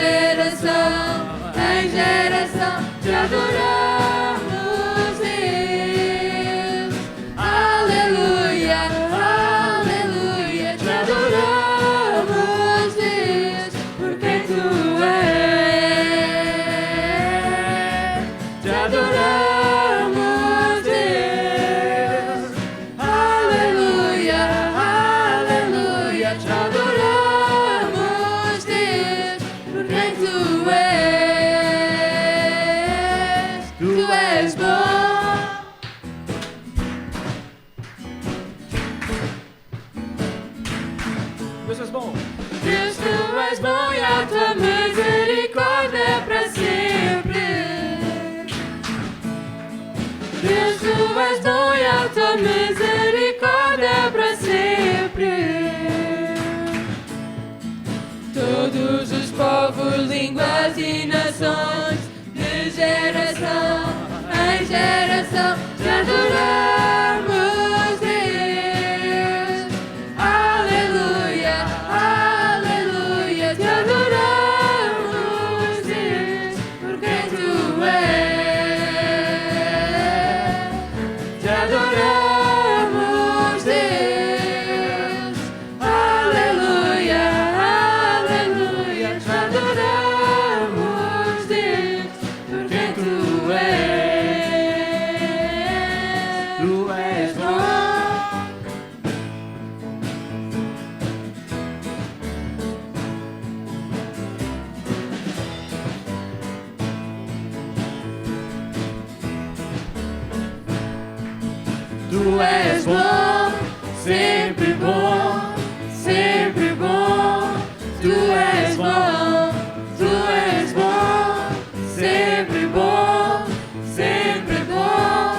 geração em geração te adoramos, Deus. Aleluia, aleluia, te adoramos, Deus, por quem tu és. Te adoramos, Deus. Aleluia, aleluia, te adoramos, Deus, por quem tu és. Tu és bom. Deus és bom. Deus, tu és bom e a tua misericórdia é para sempre. Deus, tu és bom e a tua misericórdia é para sempre. Todos os povos, línguas e nações, de geração em geração, te adoramos, Deus. Aleluia, aleluia, te adoramos, Deus, por quem tu és. Te adoramos, Deus. Aleluia, aleluia, te adoramos, Deus, por quem tu és. Tu és bom. Tu és bom, sempre bom, sempre bom. Tu és bom, tu és bom, sempre bom, sempre bom.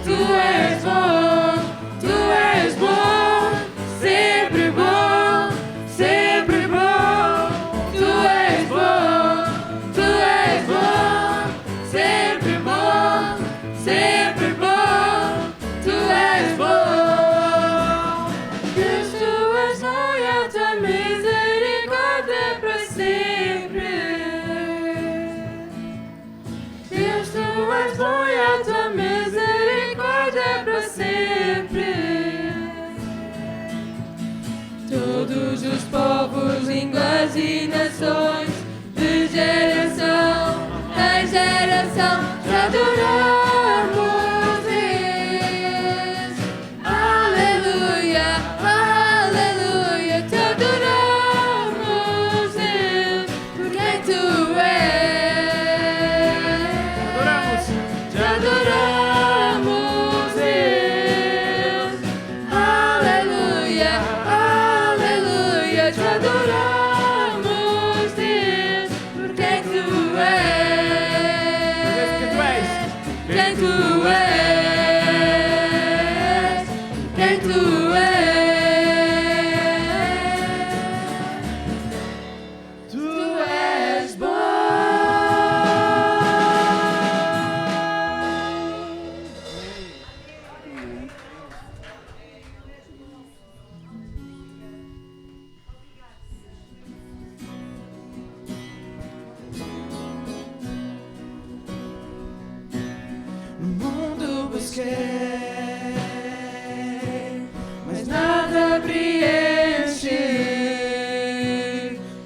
Tu és bom, tu és bom, sempre bom, sempre bom. Tu és bom, tu és bom, sempre bom, sempre bom. Tu és bom. Deus, tu és bom e a tua misericórdia é para sempre. Deus, tu és bom e a tua misericórdia é para sempre. Todos os povos, línguas e nações, de geração em geração, te adoramos, Deus. Aleluia, aleluia, te adoramos, Deus, por quem tu és. Te adoramos, Deus. Aleluia, aleluia, te adoramos, Deus, por quem tu és. Quem tu és. Quem tu és. Tu és bom. No mundo busquei, mas nada preenche,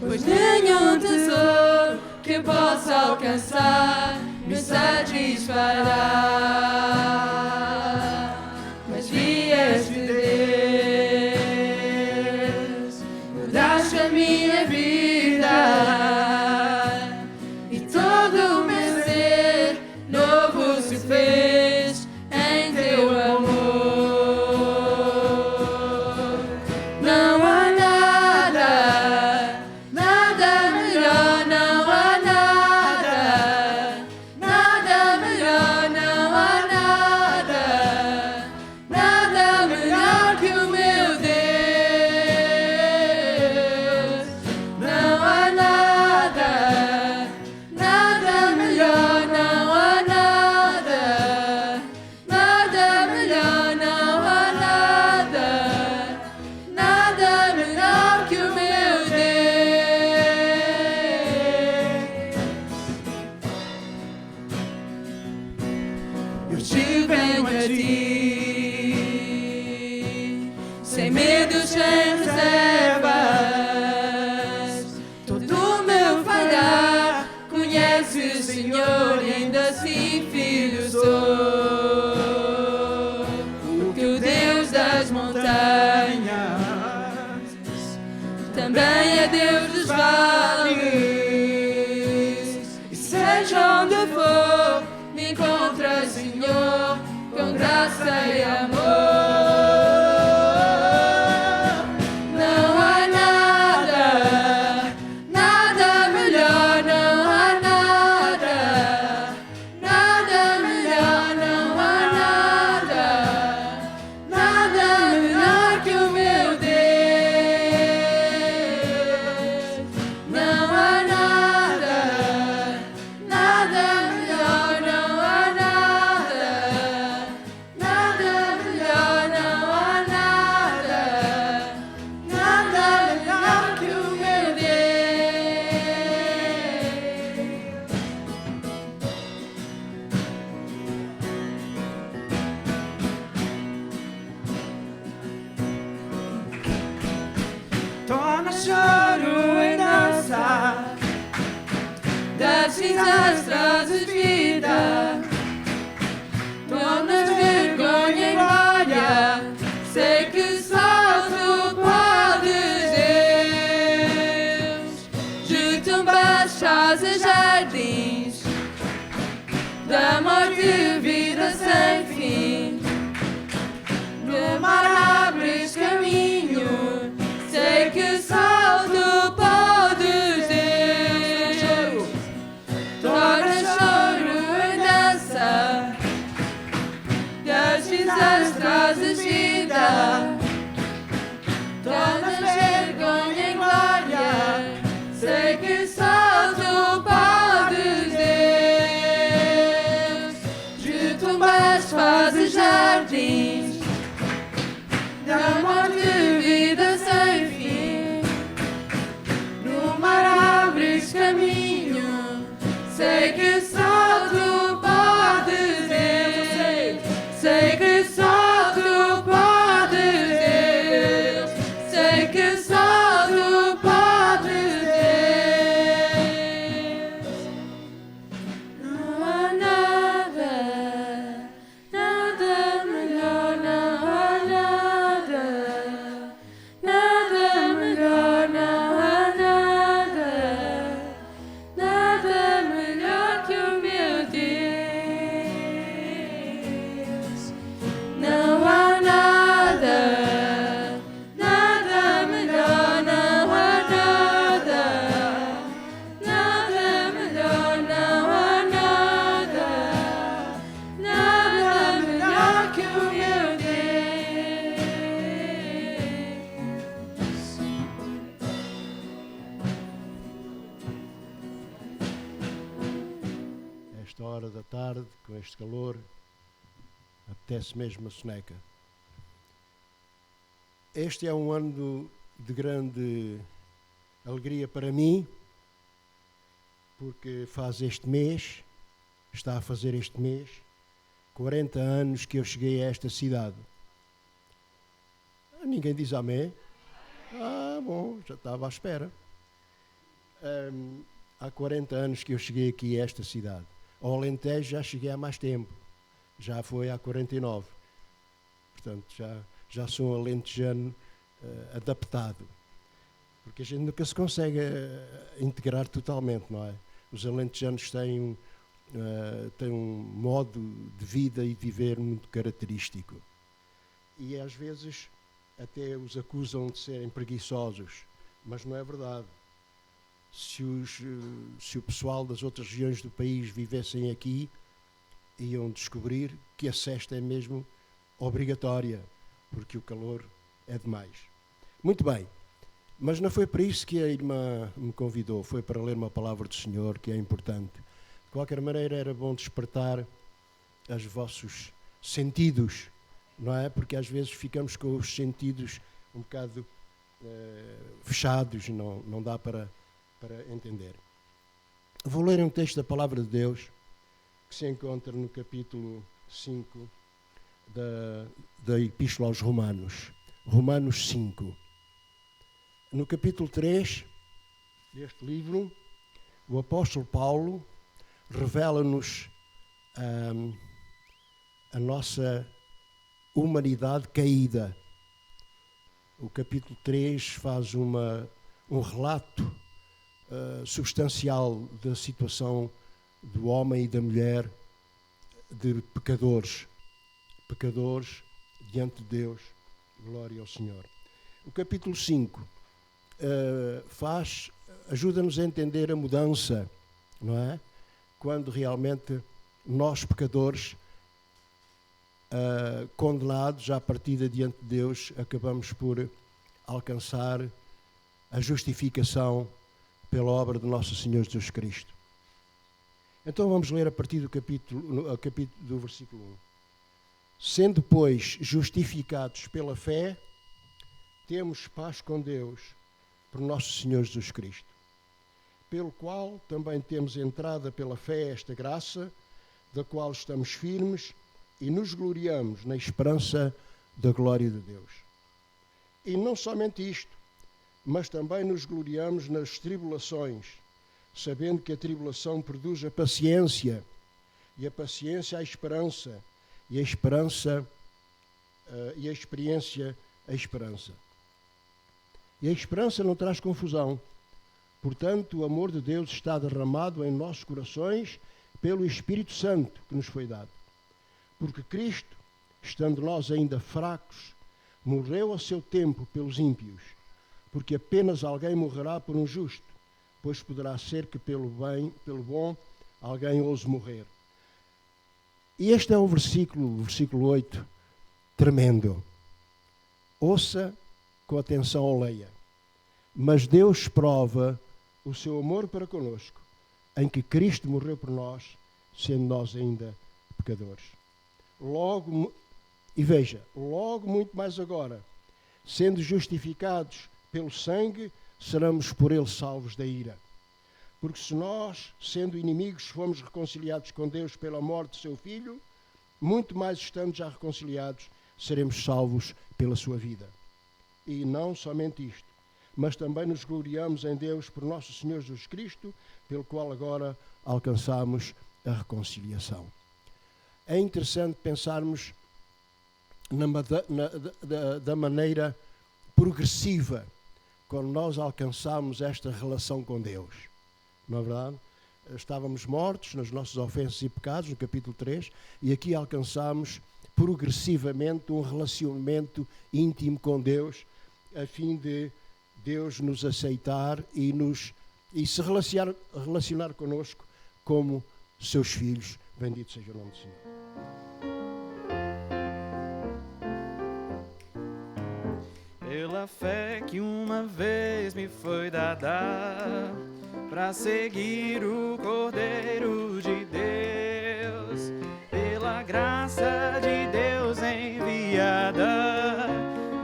pois nenhum tesouro que possa alcançar me satisfará. Mas vieste, Deus, mudaste a minha vida e todo o meu ser novo se fez em teu amor. Não há nada, nada melhor, não há nada, nada melhor, não há nada. sem medo, sem reservas. Todo o meu falhar conhece o Senhor e ainda assim filho sou. Porque o Deus das montanhas também é Deus dos vales. E seja onde for, me encontra, Senhor, com graça e amor. Não há nada, nada melhor, não há nada, nada melhor, não há nada, nada melhor que o meu Deus. Não há nada, nada melhor, não há nada, nada melhor, não há nada, nada melhor que o meu Deus. Torna choro em dança, das cinzas trazes vida, tornas vergonha em glória. Sei que só tu podes, Deus. De tumbas fazes jardins, da morte vida sem fim. No mar abres caminho, sei que só tu podes, Deus. Torna choro em dança, das cinzas trazes vida, tornas vergonha em glória. Sei que só tu podes, Deus. De tumbas fazes jardins, da morte vida sem fim. No mar abres caminho, sei que só tu podes, Deus. Sei que só tu podes, Deus. Sei que só tu podes, Deus. Não há nada, nada melhor, não há nada, nada melhor, não há nada, nada melhor que o meu Deus. Não há nada, nada melhor, não há nada, nada melhor, não há nada, nada melhor que o meu Deus. Esta hora da tarde, com este calor, apetece mesmo a soneca. Este é um ano de grande alegria para mim, porque está a fazer este mês, 40 anos que eu cheguei a esta cidade. Ninguém diz amém? Ah, bom, já estava à espera. Há 40 anos que eu cheguei aqui a esta cidade. Ao Alentejo já cheguei há mais tempo. Já foi há 49. Portanto, já sou um alentejano adaptado. Porque a gente nunca se consegue integrar totalmente, não é? Os alentejanos têm um modo de vida e de viver muito característico. E às vezes até os acusam de serem preguiçosos, mas não é verdade. Se o pessoal das outras regiões do país vivessem aqui, iam descobrir que a cesta é mesmo obrigatória, porque o calor é demais. Muito bem, mas não foi para isso que a irmã me convidou, foi para ler uma palavra do Senhor, que é importante. De qualquer maneira, era bom despertar os vossos sentidos, não é? Porque às vezes ficamos com os sentidos um bocado fechados, não dá para entender. Vou ler um texto da Palavra de Deus que se encontra no capítulo 5 da Epístola aos Romanos. Romanos 5. No capítulo 3 deste livro, o apóstolo Paulo revela-nos a nossa humanidade caída. O capítulo 3 faz um relato substancial da situação do homem e da mulher, de pecadores diante de Deus. Glória ao Senhor. O capítulo 5 ajuda-nos a entender a mudança, não é? Quando realmente nós, pecadores, condenados à partida diante de Deus, acabamos por alcançar a justificação pela obra de nosso Senhor Jesus Cristo. Então vamos ler a partir do do versículo 1. Sendo, pois, justificados pela fé, temos paz com Deus por nosso Senhor Jesus Cristo, pelo qual também temos entrada pela fé esta graça, da qual estamos firmes e nos gloriamos na esperança da glória de Deus. E não somente isto, mas também nos gloriamos nas tribulações, sabendo que a tribulação produz a paciência, e a paciência a esperança, e a esperança e a experiência a esperança. E a esperança não traz confusão. Portanto, o amor de Deus está derramado em nossos corações pelo Espírito Santo que nos foi dado. Porque Cristo, estando nós ainda fracos, morreu a seu tempo pelos ímpios, porque apenas alguém morrerá por um justo, pois poderá ser que pelo bom, alguém ouse morrer. E este é o versículo 8, tremendo. Ouça com atenção ou leia. Mas Deus prova o seu amor para conosco, em que Cristo morreu por nós, sendo nós ainda pecadores. Logo muito mais agora, sendo justificados pelo sangue, seremos por ele salvos da ira. Porque se nós, sendo inimigos, fomos reconciliados com Deus pela morte de seu Filho, muito mais estando já reconciliados, seremos salvos pela sua vida. E não somente isto, mas também nos gloriamos em Deus por nosso Senhor Jesus Cristo, pelo qual agora alcançamos a reconciliação. É interessante pensarmos da maneira progressiva quando nós alcançamos esta relação com Deus. Não é verdade? Estávamos mortos nas nossas ofensas e pecados, no capítulo 3, e aqui alcançamos progressivamente um relacionamento íntimo com Deus, a fim de Deus nos aceitar e se relacionar conosco como seus filhos. Bendito seja o nome do Senhor. Pela fé que uma vez me foi dada, para seguir o Cordeiro de Deus, pela graça de Deus enviada,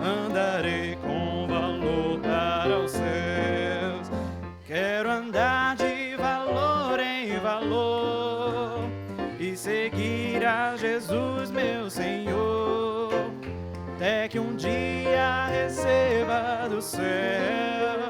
andarei com valor para os céus. Quero andar de valor em valor e seguir a Jesus, meu Senhor, até que um dia receba do céu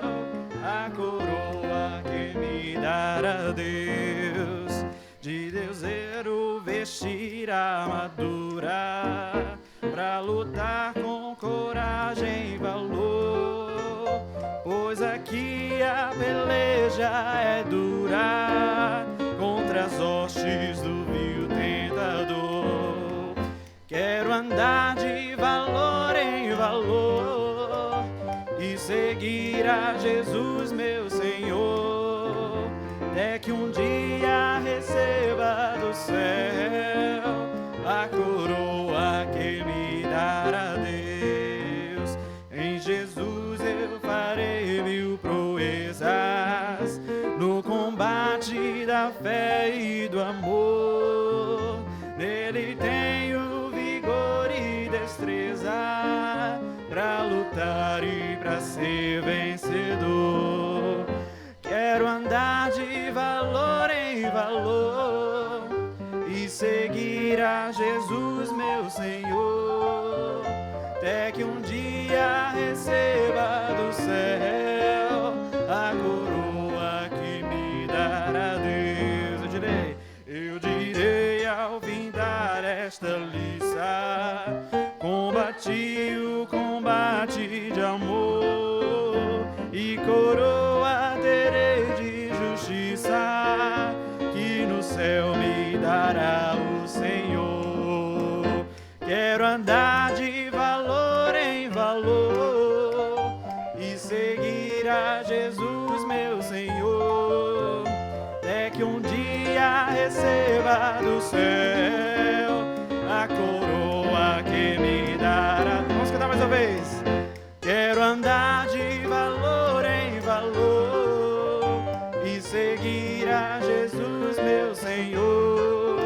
a coroa que me dará Deus. De Deus eu vestir a armadura pra lutar com coragem e valor, pois aqui a peleja é dura contra as hostes do vil tentador. Quero andar de valor em valor e seguir a Jesus, meu Senhor, até que um dia receba do céu a coroa que me dará Deus. Em Jesus eu farei mil proezas no combate da fé e do amor. Nele tenho vigor e destreza pra lutar e pra ser vencedor. Quero andar de valor em valor e seguir a Jesus, meu Senhor, até que um dia ti o combate de amor, e coroa terei de justiça, que no céu me dará o Senhor. Quero andar de valor em valor e seguir a Jesus, meu Senhor, até que um dia receba do céu a coroa que me dará. Vamos cantar mais uma vez. Quero andar de valor em valor e seguir a Jesus, meu Senhor,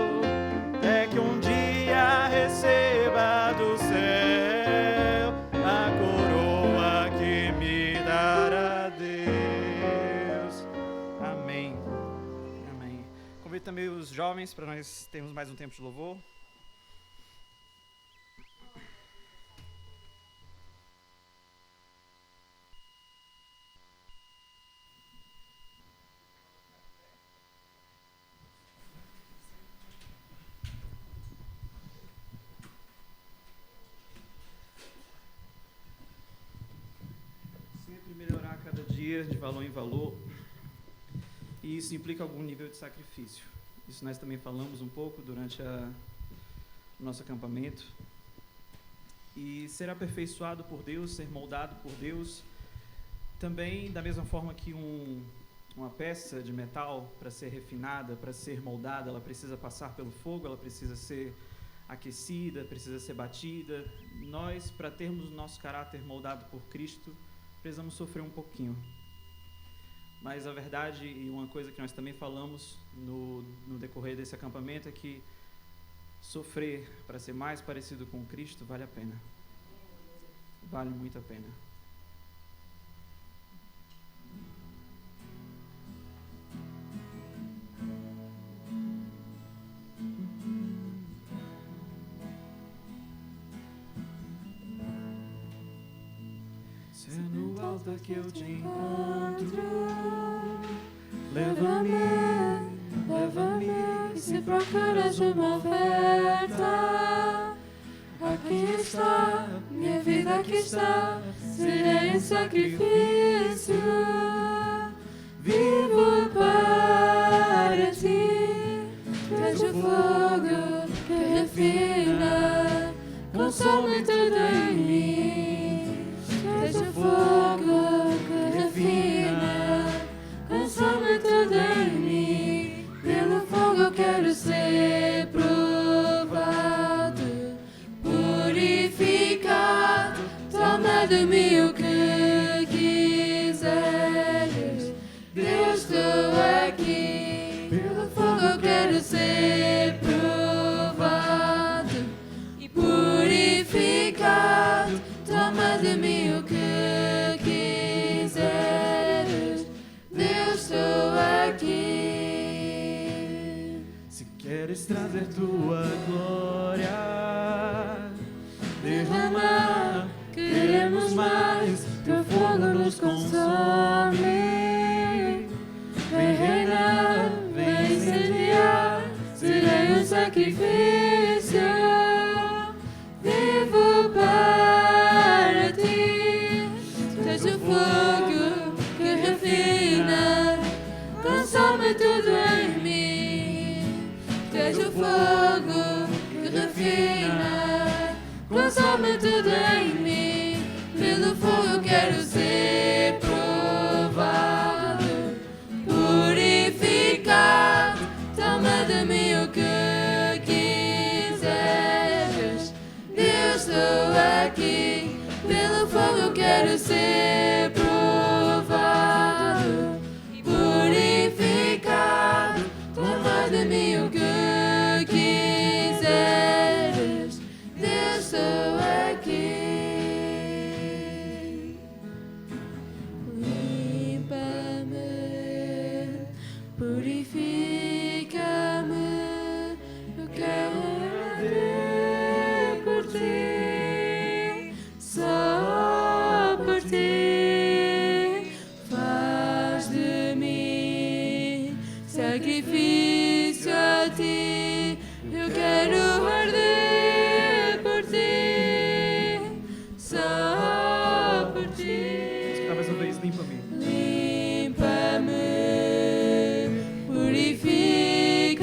até que um dia receba do céu a coroa que me dará Deus. Amém. Amém. Convido também os jovens para nós termos mais um tempo de louvor. Melhorar cada dia de valor em valor, e isso implica algum nível de sacrifício. Isso nós também falamos um pouco durante o nosso acampamento. E ser aperfeiçoado por Deus, ser moldado por Deus, também da mesma forma que uma peça de metal, para ser refinada, para ser moldada, ela precisa passar pelo fogo, ela precisa ser aquecida, precisa ser batida. Nós, para termos o nosso caráter moldado por Cristo, precisamos sofrer um pouquinho. Mas a verdade, e uma coisa que nós também falamos no decorrer desse acampamento, é que sofrer para ser mais parecido com Cristo vale a pena. Vale muito a pena. Se é no altar que eu te encontro, leva-me, se procuras uma oferta, aqui está, minha vida aqui está, serei um sacrifício, vivo para ti, tu és o fogo que refina, consome tudo em mim, tu és o fogo que refina, consome tudo em mim, pelo fogo eu quero ser provado, purificado, toma de mim o que quiseres, Deus estou aqui, pelo fogo eu quero ser provado e purificado, toma de mim o que quiseres, Deus estou aqui. se queres trazer tua glória, derrama, queremos mais, teu fogo nos consome, vem reinar, vem incendiar, serei um sacrifício, vivo para ti, tu és o fogo que refina, consome tudo em mim, tu és o fogo que refina, consome tudo em mim, pelo fogo eu quero ser provado, purificado, toma de mim o que quiseres, Deus estou aqui, pelo fogo eu quero ser provado, purificado, toma de mim o que quiseres, Deus estou aqui. Limpa-me, purifica-me, eu quero viver por ti, só por ti. limpa-me. Limpa-me, purifica-me,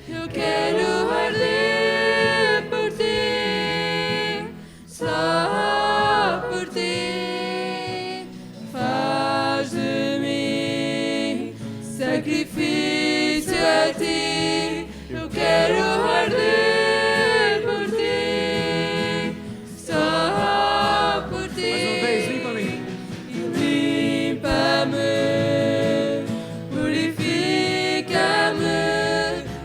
eu quero arder por ti, só por ti. Faz de mim sacrifício a ti, eu quero arder por ti, só por ti. Mais uma vez, limpa-me. Limpa-me, purifica-me,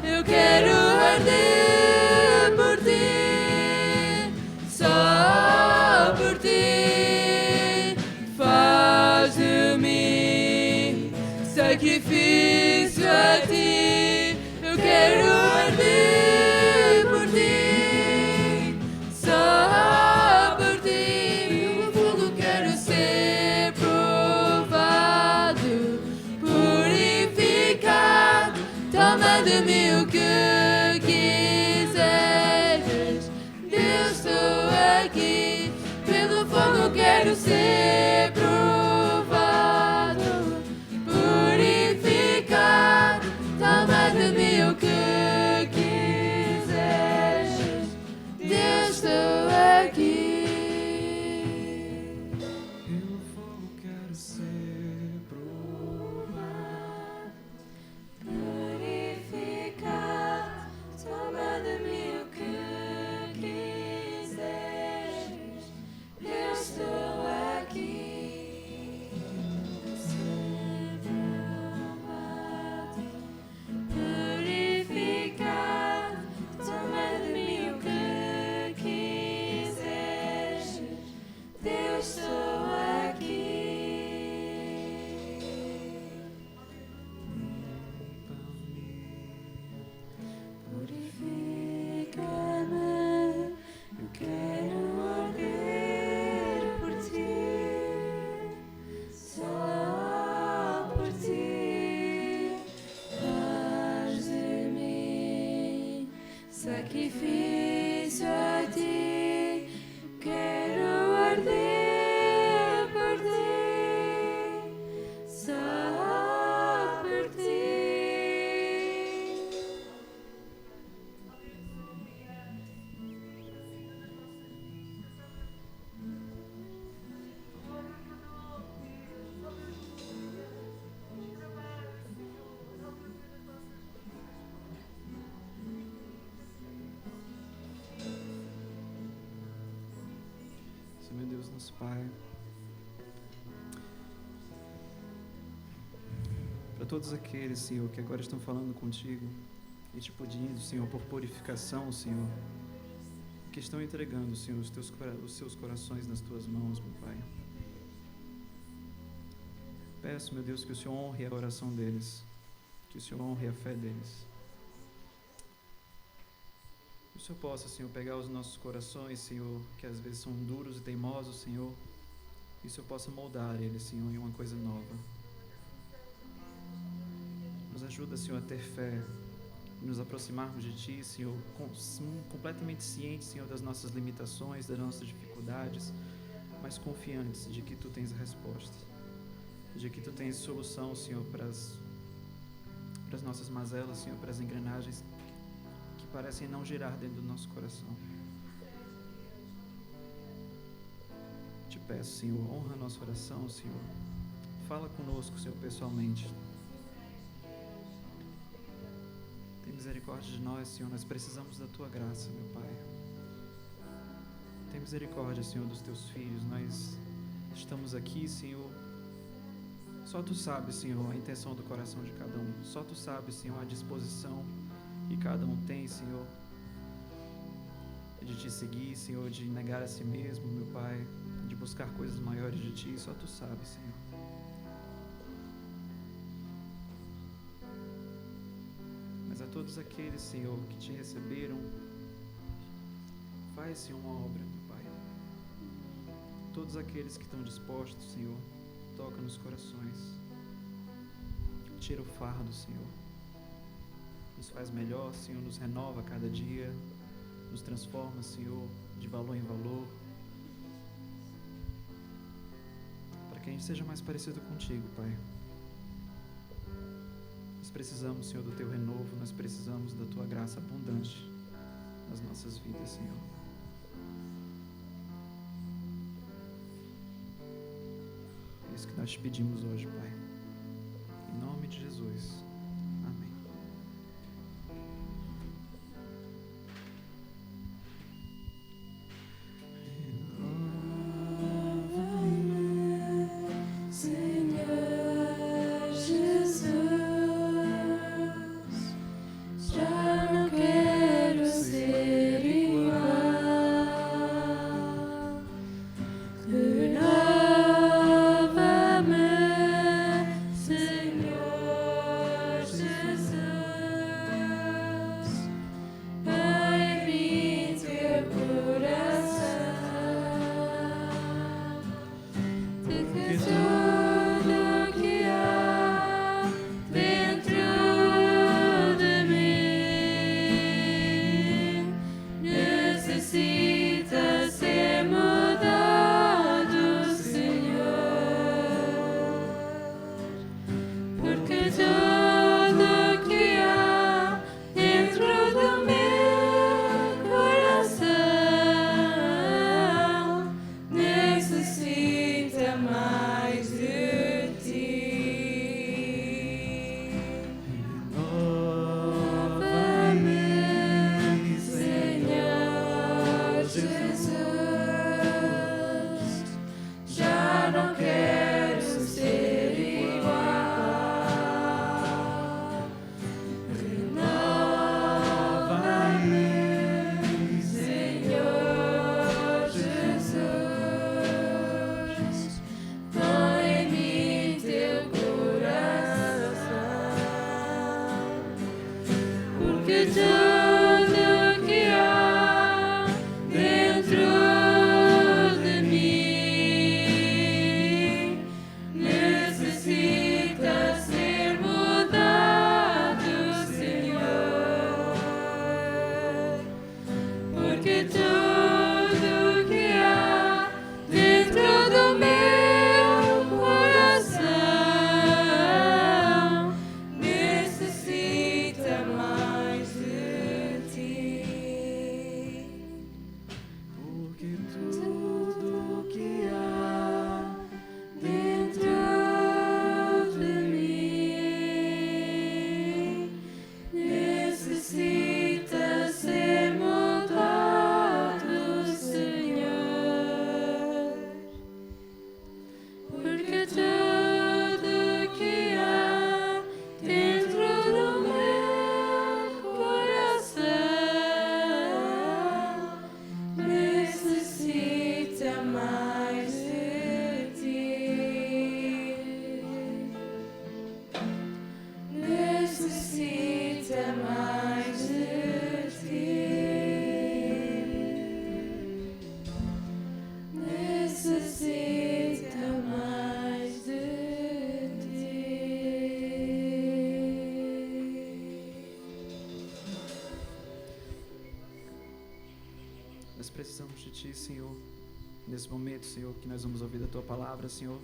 eu quero arder por ti, só por ti. Faz de mim sacrifício a ti, eu quero arder por ti, só por ti. No fundo quero ser provado, purificado. Toma de mim o que quiseres, Deus, estou aqui. Pelo fogo quero ser provado, purificado. Toma de mim o que quiseres, Deus, estou aqui. Pelo fogo quero ser provado. Purificado, toma de mim o que quiseres, Deus, estou aqui. Ser provado, purificado, toma de mim o que quiseres, Deus, estou aqui. Purifica-me, eu quero arder por ti, só por ti. Faz de mim sacrifício a ti, quero arder por ti, só por ti. Senhor, meu Deus, nosso Pai. Para todos aqueles, Senhor, que agora estão falando contigo e te pedindo, Senhor, por purificação, Senhor, que estão entregando, Senhor, os seus corações nas tuas mãos, meu Pai. Peço, meu Deus, que o Senhor honre a oração deles, que o Senhor honre a fé deles. Que o Senhor possa, Senhor, pegar os nossos corações, Senhor, que às vezes são duros e teimosos, Senhor, e o Senhor possa moldar eles, Senhor, em uma coisa nova. Nos ajuda, Senhor, a ter fé, nos aproximarmos de Ti, Senhor, completamente cientes, Senhor, das nossas limitações, das nossas dificuldades, mas confiantes de que Tu tens a resposta, de que Tu tens solução, Senhor, para as nossas mazelas, Senhor, para as engrenagens que parecem não girar dentro do nosso coração. Te peço, Senhor, honra a nossa oração, Senhor. Fala conosco, Senhor, pessoalmente. Tem misericórdia de nós, Senhor, nós precisamos da Tua graça, meu Pai. Tem misericórdia, Senhor, dos Teus filhos, nós estamos aqui, Senhor. Só Tu sabes, Senhor, a intenção do coração de cada um. Só Tu sabes, Senhor, a disposição que cada um tem, Senhor, de Te seguir, Senhor, de negar a si mesmo, meu Pai, de buscar coisas maiores de Ti. Só Tu sabes, Senhor. Mas a todos aqueles, Senhor, que Te receberam, faz, Senhor, uma obra, meu Pai. Todos aqueles que estão dispostos, Senhor, toca nos corações. Tira o fardo, Senhor. Nos faz melhor, Senhor, nos renova a cada dia, nos transforma, Senhor, de valor em valor, para gente seja mais parecido contigo, Pai. Nós precisamos, Senhor, do teu renovo, nós precisamos da tua graça abundante nas nossas vidas, Senhor. É isso que nós te pedimos hoje, Pai. Em nome de Jesus. Amém. Senhor Jesus, já não quero ser igual. Renova-me, Senhor Jesus, põe em mim teu coração, porque tudo que há dentro de mim necessita ser mudado, Senhor, porque tudo que há dentro do meu coração necessita mais de ti. Renova-me, Senhor Jesus, já não quero ser igual. Renova-me, Senhor Jesus, põe em mim teu coração, porque tudo que há dentro de mim necessita ser mudado, Senhor, porque tudo que há dentro do meu coração necessita mais de ti. Porque tudo que há Dentro de mim necessita ser mudado, Senhor, porque tudo que há dentro do meu coração necessita mais de ti. Necessita mais de ti. Necessita mais de ti. nós precisamos de ti, Senhor. Nesse momento, Senhor, que nós vamos ouvir a tua palavra, Senhor.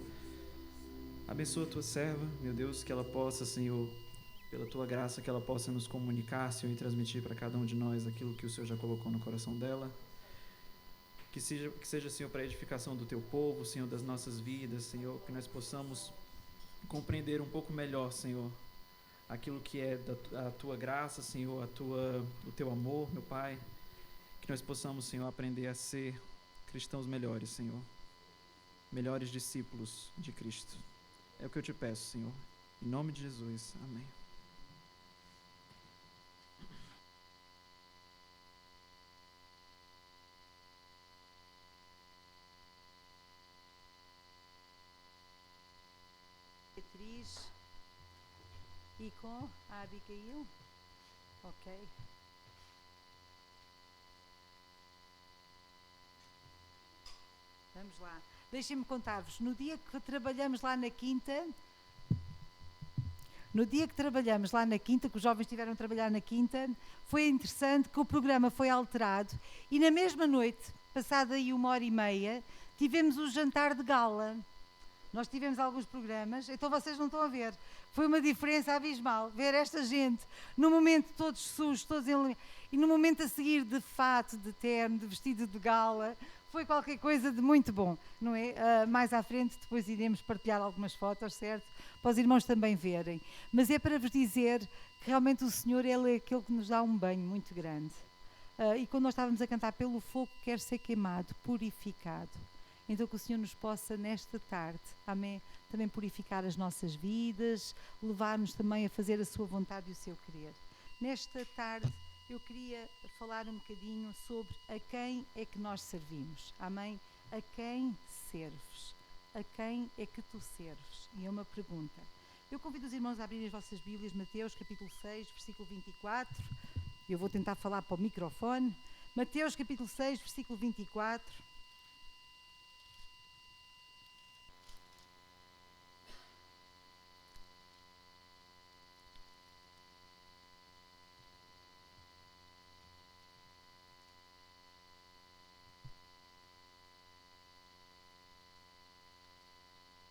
Abençoa a tua serva, meu Deus, que ela possa, Senhor, pela tua graça, que ela possa nos comunicar, Senhor, e transmitir para cada um de nós aquilo que o Senhor já colocou no coração dela. Que seja, Senhor, para a edificação do teu povo, Senhor, das nossas vidas, Senhor, que nós possamos compreender um pouco melhor, Senhor, aquilo que é a tua graça, Senhor, o teu amor, meu Pai. Que nós possamos, Senhor, aprender a ser cristãos melhores, Senhor. Melhores discípulos de Cristo. É o que eu te peço, Senhor. Em nome de Jesus. Amém. Beatriz e com a Abigail. Ok. Vamos lá. Deixem-me contar-vos. No dia que trabalhamos lá na quinta, que os jovens estiveram a trabalhar na quinta, foi interessante que o programa foi alterado e na mesma noite, passada aí 1h30, tivemos o jantar de gala. Nós tivemos alguns programas, então vocês não estão a ver. Foi uma diferença abismal ver esta gente, no momento todos sujos, todos e no momento a seguir de fato, de terno, de vestido de gala. Foi qualquer coisa de muito bom, não é? Mais à frente depois iremos partilhar algumas fotos, certo? Para os irmãos também verem. Mas é para vos dizer que realmente o Senhor, Ele é aquele que nos dá um banho muito grande. E quando nós estávamos a cantar pelo fogo quer ser queimado, purificado. Então que o Senhor nos possa nesta tarde, amém, também purificar as nossas vidas, levar-nos também a fazer a sua vontade e o seu querer. Nesta tarde eu queria falar um bocadinho sobre a quem é que nós servimos, amém? A quem serves? A quem é que tu serves? E é uma pergunta. Eu convido os irmãos a abrirem as vossas Bíblias, Mateus capítulo 6, versículo 24. Eu vou tentar falar para o microfone. Mateus capítulo 6, versículo 24.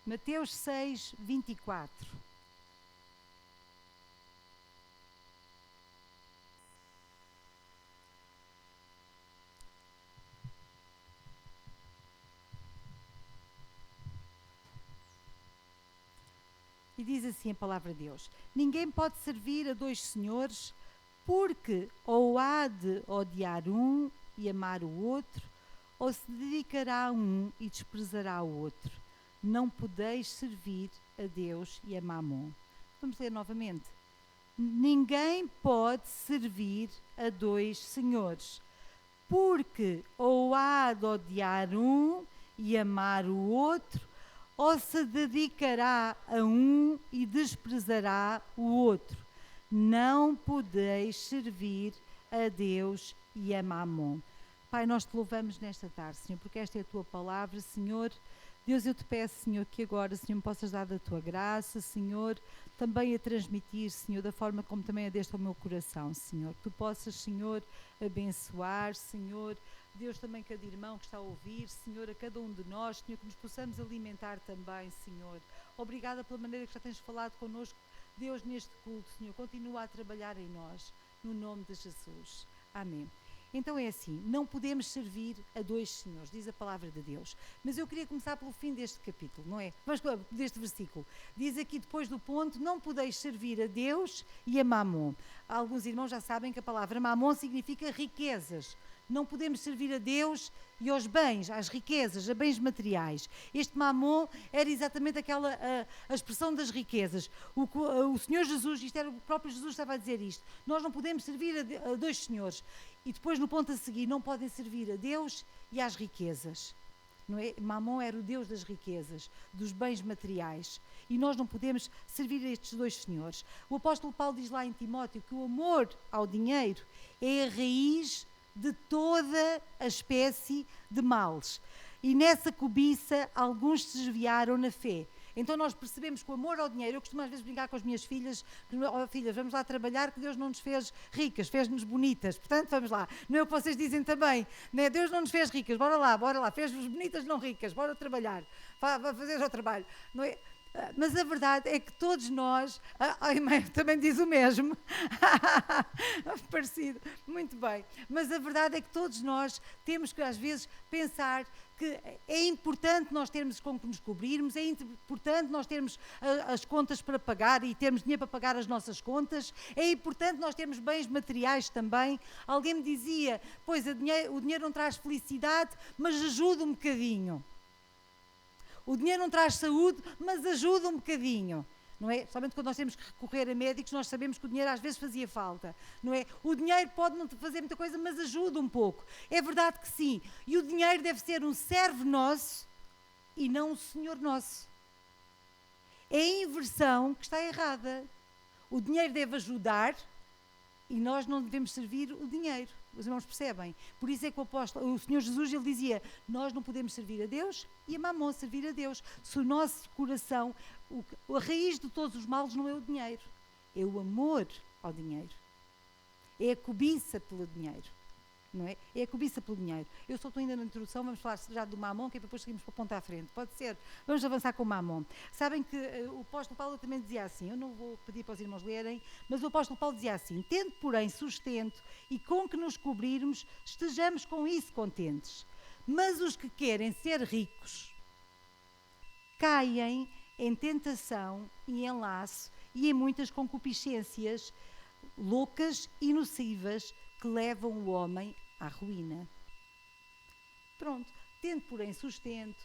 Mateus 6, 24. E diz assim a palavra de Deus: ninguém pode servir a dois senhores, porque ou há de odiar um e amar o outro, ou se dedicará a um e desprezará o outro. Não podeis servir a Deus e a Mamon. Vamos ler novamente. Ninguém pode servir a dois senhores, porque ou há de odiar um e amar o outro, ou se dedicará a um e desprezará o outro. Não podeis servir a Deus e a Mamon. Pai, nós te louvamos nesta tarde, Senhor, porque esta é a tua palavra, Senhor. Deus, eu te peço, Senhor, que agora, Senhor, me possas dar da tua graça, Senhor, também a transmitir, Senhor, da forma como também adeste ao meu coração, Senhor. Que tu possas, Senhor, abençoar, Senhor, Deus, também cada irmão que está a ouvir, Senhor, a cada um de nós, Senhor, que nos possamos alimentar também, Senhor. Obrigada pela maneira que já tens falado connosco, Deus, neste culto, Senhor. Continua a trabalhar em nós, no nome de Jesus. Amém. Então é assim, não podemos servir a dois senhores, diz a palavra de Deus. Mas eu queria começar pelo fim deste capítulo, não é? Vamos deste versículo. Diz aqui depois do ponto, não podeis servir a Deus e a Mamon. Alguns irmãos já sabem que a palavra Mamon significa riquezas. Não podemos servir a Deus e aos bens, às riquezas, a bens materiais. Este Mamon era exatamente aquela a expressão das riquezas. O Senhor Jesus, isto era o próprio Jesus estava a dizer isto. Nós não podemos servir a dois senhores. E depois no ponto a seguir, não podem servir a Deus e às riquezas. Não é? Mamon era o Deus das riquezas, dos bens materiais. E nós não podemos servir a estes dois senhores. O apóstolo Paulo diz lá em Timóteo que o amor ao dinheiro é a raiz de toda a espécie de males. E nessa cobiça, alguns se desviaram na fé. Então nós percebemos que o amor ao dinheiro, eu costumo às vezes brincar com as minhas filhas, filhas, vamos lá trabalhar, que Deus não nos fez ricas, fez-nos bonitas, portanto vamos lá, não é o que vocês dizem também, né? Deus não nos fez ricas, bora lá, fez-nos bonitas, não ricas, bora trabalhar, vai fazer o trabalho, não é? Mas a verdade é que todos nós, a mãe também diz o mesmo, parecido, muito bem, mas a verdade é que todos nós temos que às vezes pensar que é importante nós termos com que nos cobrirmos, é importante nós termos as contas para pagar e termos dinheiro para pagar as nossas contas, é importante nós termos bens materiais também. Alguém me dizia, pois o dinheiro não traz felicidade, mas ajuda um bocadinho. O dinheiro não traz saúde, mas ajuda um bocadinho. Não é? Somente quando nós temos que recorrer a médicos, nós sabemos que o dinheiro às vezes fazia falta. Não é? O dinheiro pode não fazer muita coisa, mas ajuda um pouco. É verdade que sim. E o dinheiro deve ser um servo nosso e não um senhor nosso. É a inversão que está errada. O dinheiro deve ajudar e nós não devemos servir o dinheiro. Os irmãos percebem? Por isso é que o Senhor Jesus ele dizia, nós não podemos servir a Deus e a Mamon servir a Deus. Se o nosso coração, a raiz de todos os males não é o dinheiro, é o amor ao dinheiro. É a cobiça pelo dinheiro. não é? É a cobiça pelo dinheiro. Eu só estou ainda na introdução, vamos falar já do Mamon, que é para depois seguirmos para o ponto à frente. Pode ser? Vamos avançar com o Mamon. Sabem que o apóstolo Paulo também dizia assim, eu não vou pedir para os irmãos lerem, mas o apóstolo Paulo dizia assim: tendo, porém, sustento e com que nos cobrirmos, estejamos com isso contentes. Mas os que querem ser ricos caem em tentação e em laço e em muitas concupiscências loucas e nocivas que levam o homem à ruína. Pronto, tendo porém sustento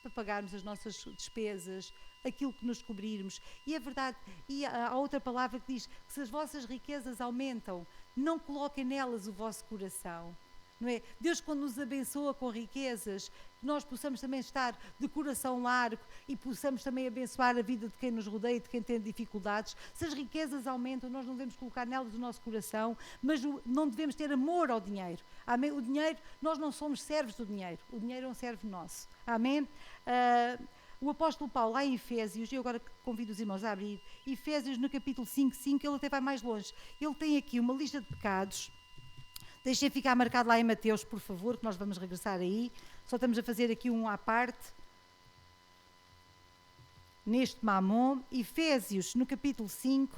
para pagarmos as nossas despesas, aquilo que nos cobrirmos. E é verdade, e há outra palavra que diz que se as vossas riquezas aumentam, não coloquem nelas o vosso coração. Não é? Deus, quando nos abençoa com riquezas, nós possamos também estar de coração largo e possamos também abençoar a vida de quem nos rodeia, de quem tem dificuldades. Se as riquezas aumentam, nós não devemos colocar nelas o nosso coração, mas não devemos ter amor ao dinheiro. Amém? O dinheiro, nós não somos servos do dinheiro. O dinheiro é um servo nosso. Amém? O apóstolo Paulo, lá em Efésios, eu agora convido os irmãos a abrir, Efésios no capítulo 5, ele até vai mais longe. Ele tem aqui uma lista de pecados. Deixem ficar marcado lá em Mateus, por favor, que nós vamos regressar aí. Só estamos a fazer aqui um à parte. Neste Mamon, Efésios, no capítulo 5.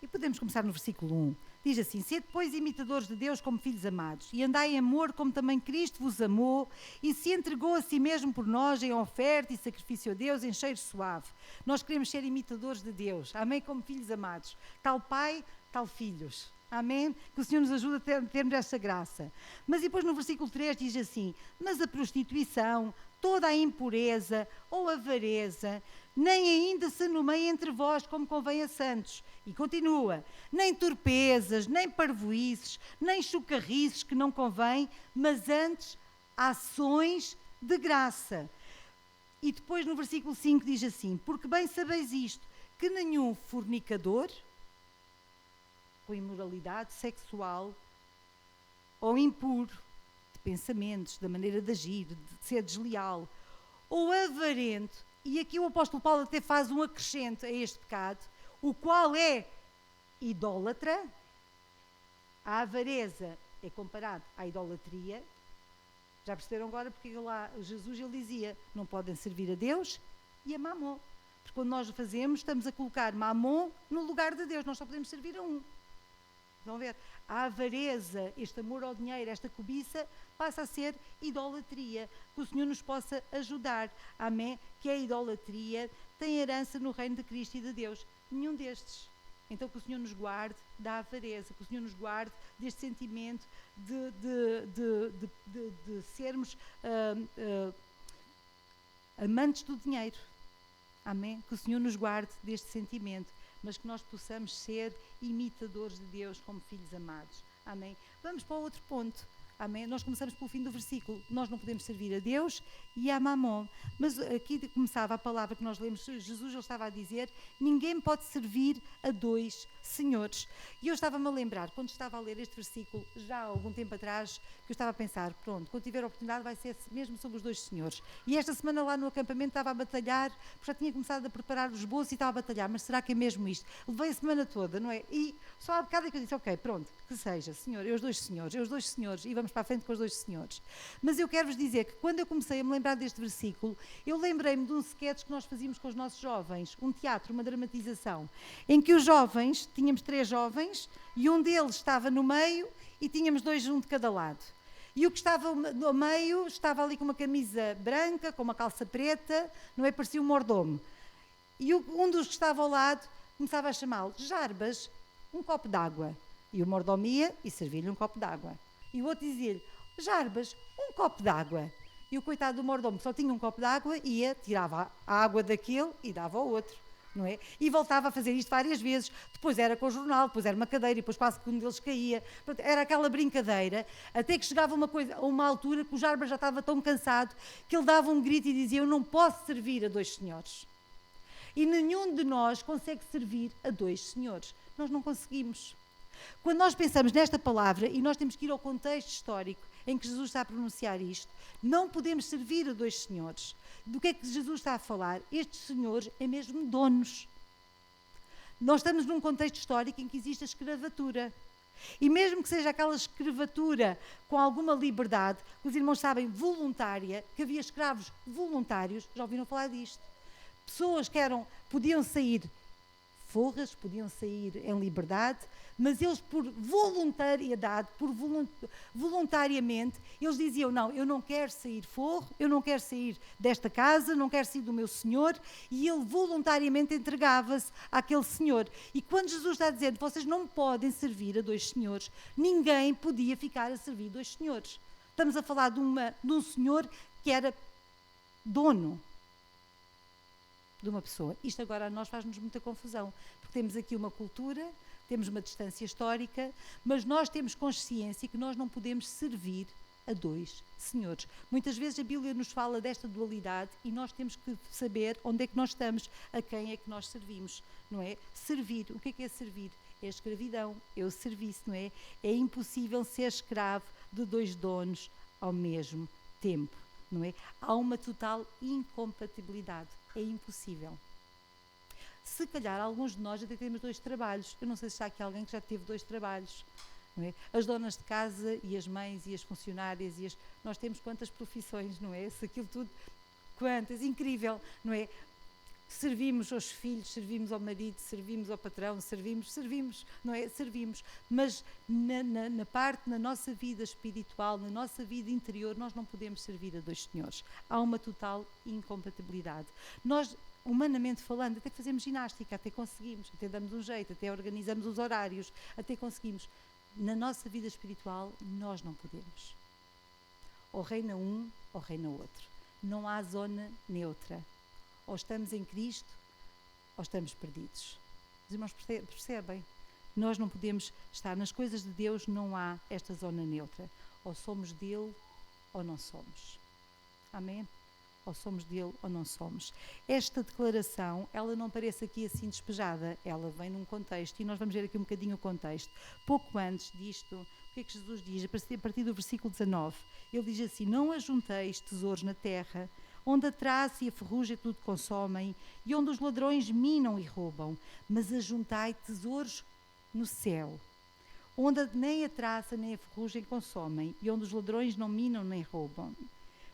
E podemos começar no versículo 1. Diz assim: sede, pois, imitadores de Deus como filhos amados, e andai em amor como também Cristo vos amou, e se entregou a si mesmo por nós em oferta e sacrifício a Deus em cheiro suave. Nós queremos ser imitadores de Deus, amém, como filhos amados. Tal pai, tal filhos. Amém? Que o Senhor nos ajude a termos essa graça. Mas depois no versículo 3 diz assim: mas a prostituição, toda a impureza ou avareza, nem ainda se nomeia entre vós como convém a santos. E continua: nem torpezas, nem parvoices, nem chocarrices que não convém, mas antes ações de graça. E depois no versículo 5 diz assim: porque bem sabeis isto, que nenhum fornicador, com imoralidade sexual, ou impuro de pensamentos, da maneira de agir, de ser desleal, ou avarento, e aqui o apóstolo Paulo até faz um acrescento a este pecado, o qual é idólatra. A avareza é comparado à idolatria. Já perceberam agora porque lá Jesus ele dizia: não podem servir a Deus e a Mamon. Porque quando nós o fazemos, estamos a colocar Mamon no lugar de Deus. Nós só podemos servir a um. Vão ver? A avareza, este amor ao dinheiro, esta cobiça, passa a ser idolatria. Que o Senhor nos possa ajudar. Amém? Que a idolatria tem herança no reino de Cristo e de Deus. Nenhum destes. Então que o Senhor nos guarde da avareza, que o Senhor nos guarde deste sentimento de sermos amantes do dinheiro. Amém? Que o Senhor nos guarde deste sentimento, mas que nós possamos ser imitadores de Deus como filhos amados. Amém? Vamos para o outro ponto. Amém? Nós começamos pelo fim do versículo. Nós não podemos servir a Deus e a Mamon. Mas aqui começava a palavra que nós lemos. Jesus ele estava a dizer: ninguém pode servir a dois senhores. E eu estava-me a lembrar, quando estava a ler este versículo, já há algum tempo atrás, que eu estava a pensar, pronto, quando tiver a oportunidade vai ser mesmo sobre os dois senhores. E esta semana lá no acampamento estava a batalhar, porque já tinha começado a preparar o esboço e estava a batalhar, mas será que é mesmo isto? Levei a semana toda, não é? E só há bocado é que eu disse: ok, pronto, que seja, Senhor, os dois senhores, e vamos para a frente com os dois senhores. Mas eu quero-vos dizer que quando eu comecei a me lembrar deste versículo, eu lembrei-me de um sketch que nós fazíamos com os nossos jovens, um teatro, uma dramatização, em que os jovens, tínhamos 3 jovens, e um deles estava no meio e tínhamos 2 um de cada lado. E o que estava no meio estava ali com uma camisa branca, com uma calça preta, não é? Parecia um mordomo. E um dos que estava ao lado começava a chamá-lo: Jarbas, um copo d'água. E o mordomo ia e servia-lhe um copo d'água. E o outro dizia-lhe: Jarbas, um copo d'água. E o coitado do mordomo, que só tinha um copo d'água, ia, tirava a água daquele e dava ao outro. Não é? E voltava a fazer isto várias vezes. Depois era com o jornal, depois era uma cadeira, e depois quase que um deles caía. Pronto, era aquela brincadeira, até que chegava a uma altura que o Jarbas já estava tão cansado que ele dava um grito e dizia: eu não posso servir a 2 senhores. E nenhum de nós consegue servir a 2 senhores. Nós não conseguimos. Quando nós pensamos nesta palavra, e nós temos que ir ao contexto histórico em que Jesus está a pronunciar isto, não podemos servir a 2 senhores. Do que é que Jesus está a falar? Estes senhores é mesmo donos. Nós estamos num contexto histórico em que existe a escravatura. E mesmo que seja aquela escravatura com alguma liberdade, os irmãos sabem, voluntária, que havia escravos voluntários, já ouviram falar disto? Pessoas que podiam sair forras, podiam sair em liberdade, mas eles por voluntariedade, voluntariamente, eles diziam, não, eu não quero sair forro, eu não quero sair desta casa, não quero sair do meu senhor, e ele voluntariamente entregava-se àquele senhor. E quando Jesus está dizendo, vocês não podem servir a dois senhores, ninguém podia ficar a servir dois senhores. Estamos a falar de um senhor que era dono de uma pessoa. Isto agora a nós faz-nos muita confusão, porque temos aqui uma cultura, temos uma distância histórica, mas nós temos consciência que nós não podemos servir a dois senhores. Muitas vezes a Bíblia nos fala desta dualidade e nós temos que saber onde é que nós estamos, a quem é que nós servimos, não é? Servir, o que é servir? É a escravidão, é o serviço, não é? É impossível ser escravo de dois donos ao mesmo tempo, não é? Há uma total incompatibilidade. É impossível. Se calhar alguns de nós até temos 2 trabalhos. Eu não sei se está aqui alguém que já teve 2 trabalhos. Não é? As donas de casa e as mães e as funcionárias nós temos quantas profissões, não é? Se aquilo tudo, quantas, incrível, não é? Servimos aos filhos, servimos ao marido, servimos ao patrão, servimos, não é? Servimos, mas na nossa vida espiritual, na nossa vida interior, nós não podemos servir a 2 senhores. Há uma total incompatibilidade. Nós, humanamente falando, até fazemos ginástica, até conseguimos, até damos um jeito, até organizamos os horários, até conseguimos. Na nossa vida espiritual, nós não podemos. Ou reina um, ou reina outro. Não há zona neutra. Ou estamos em Cristo, ou estamos perdidos. Os irmãos percebem? Nós não podemos estar nas coisas de Deus, não há esta zona neutra. Ou somos dele, ou não somos. Amém? Ou somos dele, ou não somos. Esta declaração, ela não parece aqui assim despejada, ela vem num contexto, e nós vamos ver aqui um bocadinho o contexto. Pouco antes disto, o que é que Jesus diz? A partir do versículo 19, ele diz assim, não ajunteis tesouros na terra, onde a traça e a ferrugem tudo consomem, e onde os ladrões minam e roubam, mas ajuntai tesouros no céu, onde nem a traça nem a ferrugem consomem, e onde os ladrões não minam nem roubam.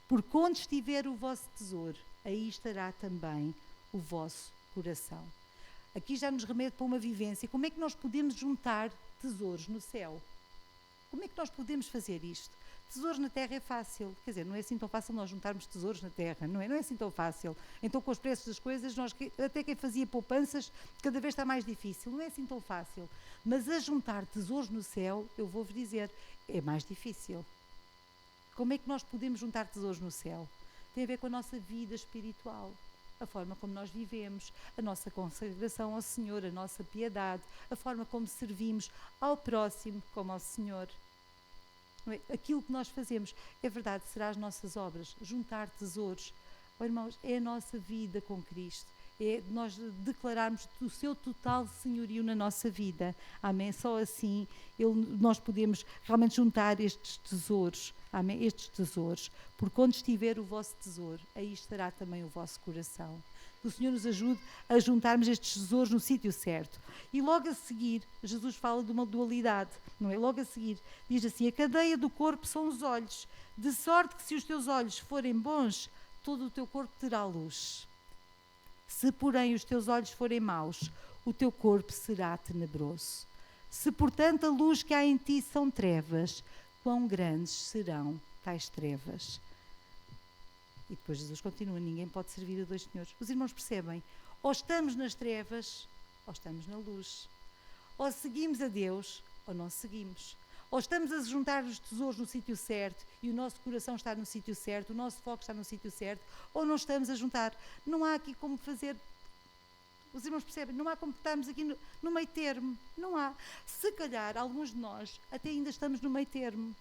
Porque onde estiver o vosso tesouro, aí estará também o vosso coração. Aqui já nos remete para uma vivência. Como é que nós podemos juntar tesouros no céu? Como é que nós podemos fazer isto? Tesouros na terra é fácil, quer dizer, não é assim tão fácil nós juntarmos tesouros na terra, não é assim tão fácil. Então com os preços das coisas, até quem fazia poupanças, cada vez está mais difícil, não é assim tão fácil. Mas a juntar tesouros no céu, eu vou-vos dizer, é mais difícil. Como é que nós podemos juntar tesouros no céu? Tem a ver com a nossa vida espiritual, a forma como nós vivemos, a nossa consagração ao Senhor, a nossa piedade, a forma como servimos ao próximo como ao Senhor. Aquilo que nós fazemos, é verdade, será as nossas obras, juntar tesouros. Oh, irmãos, é a nossa vida com Cristo, é nós declararmos o seu total senhorio na nossa vida. Amém? Só assim nós podemos realmente juntar estes tesouros. Amém? Estes tesouros. Porque onde estiver o vosso tesouro, aí estará também o vosso coração. Que o Senhor nos ajude a juntarmos estes tesouros no sítio certo. E logo a seguir, Jesus fala de uma dualidade, não é? Logo a seguir, diz assim, a cadeia do corpo são os olhos, de sorte que se os teus olhos forem bons, todo o teu corpo terá luz. Se, porém, os teus olhos forem maus, o teu corpo será tenebroso. Se, portanto, a luz que há em ti são trevas, quão grandes serão tais trevas? E depois Jesus continua, ninguém pode servir a 2 senhores. Os irmãos percebem, ou estamos nas trevas, ou estamos na luz. Ou seguimos a Deus, ou não seguimos. Ou estamos a juntar os tesouros no sítio certo, e o nosso coração está no sítio certo, o nosso foco está no sítio certo, ou não estamos a juntar. Não há aqui como fazer, os irmãos percebem, não há como estarmos aqui no meio termo, não há. Se calhar, alguns de nós até ainda estamos no meio termo.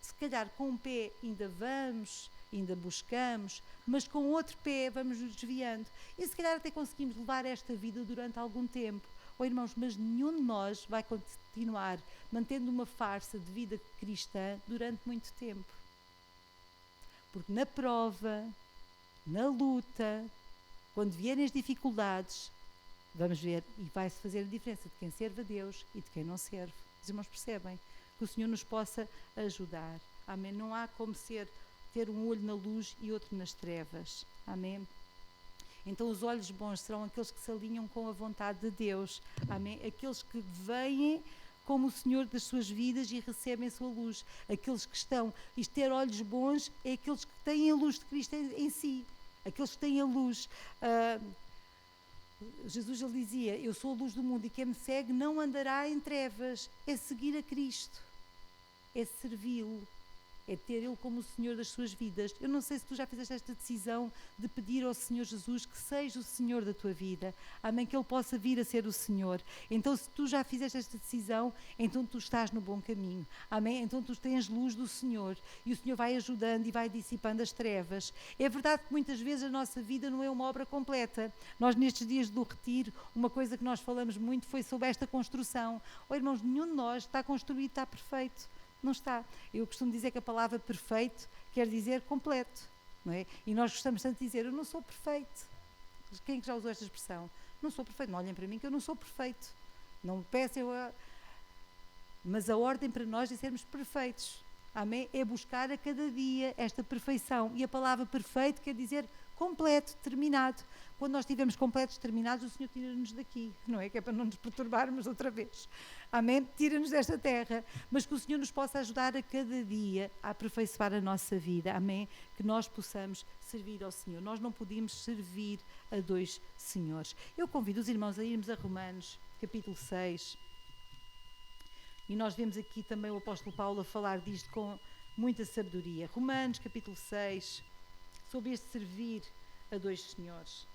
Se calhar com um pé ainda vamos, ainda buscamos, mas com outro pé vamos nos desviando. E se calhar até conseguimos levar esta vida durante algum tempo. Oh, irmãos, mas nenhum de nós vai continuar mantendo uma farsa de vida cristã durante muito tempo. Porque na prova, na luta, quando vierem as dificuldades, Vamos ver, e vai-se fazer a diferença de quem serve a Deus e de quem não serve. Os irmãos percebem? Que o Senhor nos possa ajudar. Amém? Não há como ter um olho na luz e outro nas trevas. Amém? Então os olhos bons serão aqueles que se alinham com a vontade de Deus. Amém? Aqueles que veem como o Senhor das suas vidas e recebem a sua luz. Aqueles que estão, isto ter olhos bons é aqueles que têm a luz de Cristo em si. Aqueles que têm a luz. Jesus ele dizia, eu sou a luz do mundo e quem me segue não andará em trevas. É seguir a Cristo, é servi-lo, é ter Ele como o Senhor das suas vidas. Eu não sei se tu já fizeste esta decisão de pedir ao Senhor Jesus que seja o Senhor da tua vida. Amém, que Ele possa vir a ser o Senhor. Então se tu já fizeste esta decisão, então tu estás no bom caminho. Amém, então tu tens luz do Senhor e o Senhor vai ajudando e vai dissipando as trevas. É verdade que muitas vezes a nossa vida não é uma obra completa. Nós nestes dias do retiro, uma coisa que nós falamos muito foi sobre esta construção. Oh irmãos, nenhum de nós está construído, está perfeito. Não está. Eu costumo dizer que a palavra perfeito quer dizer completo, não é? E nós gostamos tanto de dizer, eu não sou perfeito. Quem é que já usou esta expressão? Não sou perfeito. Não olhem para mim que eu não sou perfeito. Não me peçam Mas a ordem para nós é sermos perfeitos. Amém? É buscar a cada dia esta perfeição. E a palavra perfeito quer dizer completo, terminado. Quando nós estivermos completos, terminados, o Senhor tira-nos daqui, não é? Que é para não nos perturbarmos outra vez. Amém? Tira-nos desta terra, mas que o Senhor nos possa ajudar a cada dia a aperfeiçoar a nossa vida. Amém? Que nós possamos servir ao Senhor. Nós não podemos servir a dois senhores. Eu convido os irmãos a irmos a Romanos, capítulo 6. E nós vemos aqui também o apóstolo Paulo a falar disto com muita sabedoria. Romanos, capítulo 6, sobre este servir a dois senhores.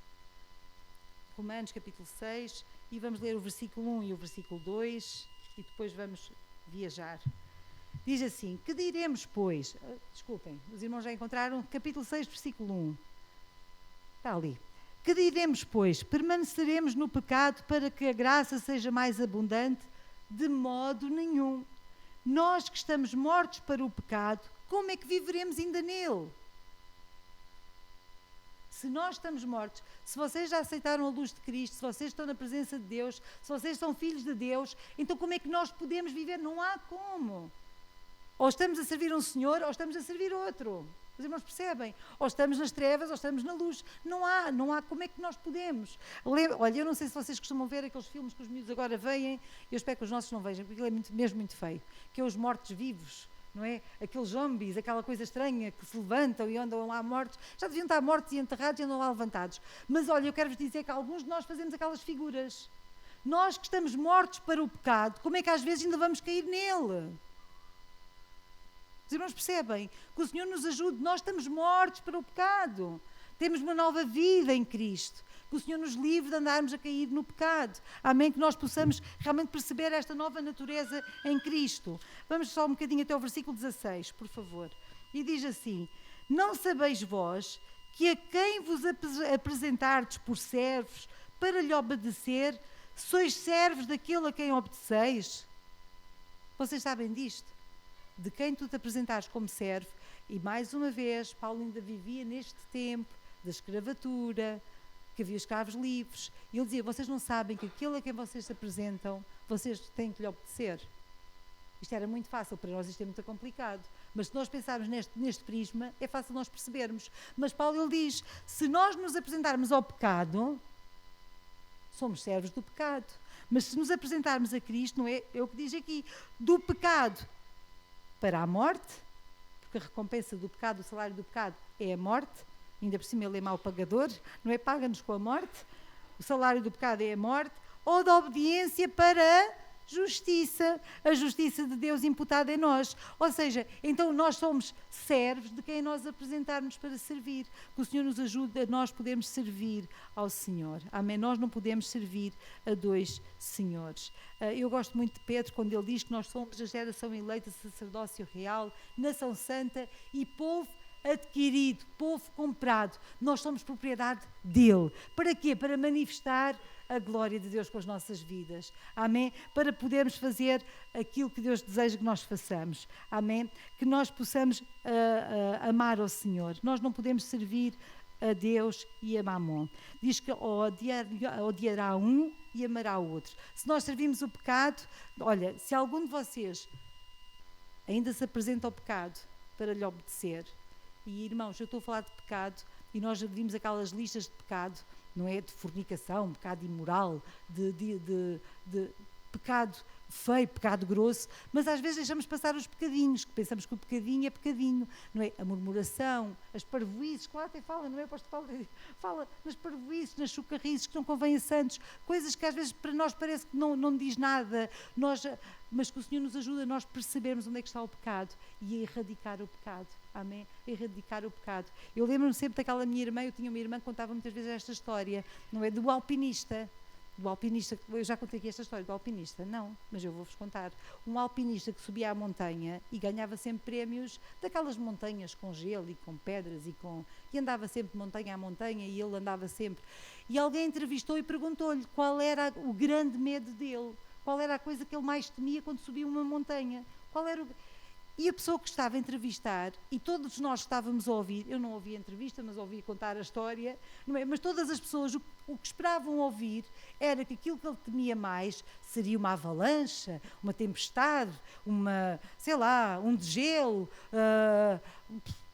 Romanos, capítulo 6, e vamos ler o versículo 1 e o versículo 2, e depois vamos viajar. Diz assim, que diremos, pois... Desculpem, os irmãos já encontraram? Capítulo 6, versículo 1. Está ali. Que diremos, pois? Permaneceremos no pecado para que a graça seja mais abundante? De modo nenhum. Nós que estamos mortos para o pecado, como é que viveremos ainda nele? Se nós estamos mortos, se vocês já aceitaram a luz de Cristo, se vocês estão na presença de Deus, se vocês são filhos de Deus, então como é que nós podemos viver? Não há como. Ou estamos a servir um Senhor, ou estamos a servir outro. Os irmãos percebem? Ou estamos nas trevas, ou estamos na luz. Não há como é que nós podemos. Olha, eu não sei se vocês costumam ver aqueles filmes que os miúdos agora veem, eu espero que os nossos não vejam, porque aquilo é mesmo muito feio, que é os mortos-vivos. Não é? Aqueles zombies, aquela coisa estranha que se levantam e andam lá mortos, já deviam estar mortos e enterrados e andam lá levantados. Mas olha, eu quero-vos dizer que alguns de nós fazemos aquelas figuras. Nós que estamos mortos para o pecado, como é que às vezes ainda vamos cair nele? Os irmãos percebem? Que o Senhor nos ajude, nós estamos mortos para o pecado. Temos uma nova vida em Cristo. Que o Senhor nos livre de andarmos a cair no pecado. Amém? Que nós possamos realmente perceber esta nova natureza em Cristo. Vamos só um bocadinho até o versículo 16, por favor. E diz assim, não sabeis vós que a quem vos apresentardes por servos para lhe obedecer, sois servos daquele a quem obedeceis? Vocês sabem disto? De quem tu te apresentares como servo? E mais uma vez, Paulo ainda vivia neste tempo da escravatura, que havia escravos livres, e ele dizia, vocês não sabem que aquele a quem vocês se apresentam, vocês têm que lhe obedecer. Isto era muito fácil, para nós isto é muito complicado, mas se nós pensarmos neste prisma, é fácil nós percebermos. Mas Paulo ele diz, se nós nos apresentarmos ao pecado, somos servos do pecado, mas se nos apresentarmos a Cristo, não é o que diz aqui, do pecado para a morte, porque a recompensa do pecado, o salário do pecado é a morte, ainda por cima ele é mau pagador, não é? Paga-nos com a morte, o salário do pecado é a morte, ou da obediência para a justiça de Deus imputada em nós. Ou seja, então nós somos servos de quem nós apresentarmos para servir. Que o Senhor nos ajude a nós podermos servir ao Senhor. Amém? Nós não podemos servir a dois senhores. Eu gosto muito de Pedro quando ele diz que nós somos a geração eleita, sacerdócio real, nação santa e povo adquirido, povo comprado. Nós somos propriedade dele. Para quê? Para manifestar a glória de Deus com as nossas vidas. Amém? Para podermos fazer aquilo que Deus deseja que nós façamos. Amém? Que nós possamos amar ao Senhor. Nós não podemos servir a Deus e a Mamon. Diz que odiará um e amará o outro. Se nós servimos o pecado, olha, se algum de vocês ainda se apresenta ao pecado para lhe obedecer, e irmãos, eu estou a falar de pecado, e nós vimos aquelas listas de pecado, não é? De fornicação, pecado imoral, de pecado feio, pecado grosso, mas às vezes deixamos passar os pecadinhos, que pensamos que o pecadinho é pecadinho, não é? A murmuração, as parvoíces, que lá até fala, não é? O apóstolo Paulo fala nas parvoíces, nas chocarrices que não convém a santos, coisas que às vezes para nós parece que não diz nada, mas que o Senhor nos ajuda a nós percebermos onde é que está o pecado e a erradicar o pecado. Amém? A erradicar o pecado. Eu lembro-me sempre daquela minha irmã, eu tinha uma irmã que contava muitas vezes esta história, não é? Do alpinista, eu já contei aqui esta história do alpinista, não, mas eu vou-vos contar. Um alpinista que subia à montanha e ganhava sempre prémios daquelas montanhas com gelo e com pedras e andava sempre de montanha a montanha e ele andava sempre. E alguém entrevistou e perguntou-lhe qual era o grande medo dele, qual era a coisa que ele mais temia quando subia uma montanha, E a pessoa que estava a entrevistar, e todos nós estávamos a ouvir, eu não ouvi a entrevista, mas ouvi contar a história, não é? Mas todas as pessoas o que esperavam ouvir era que aquilo que ele temia mais seria uma avalanche, uma tempestade, um degelo,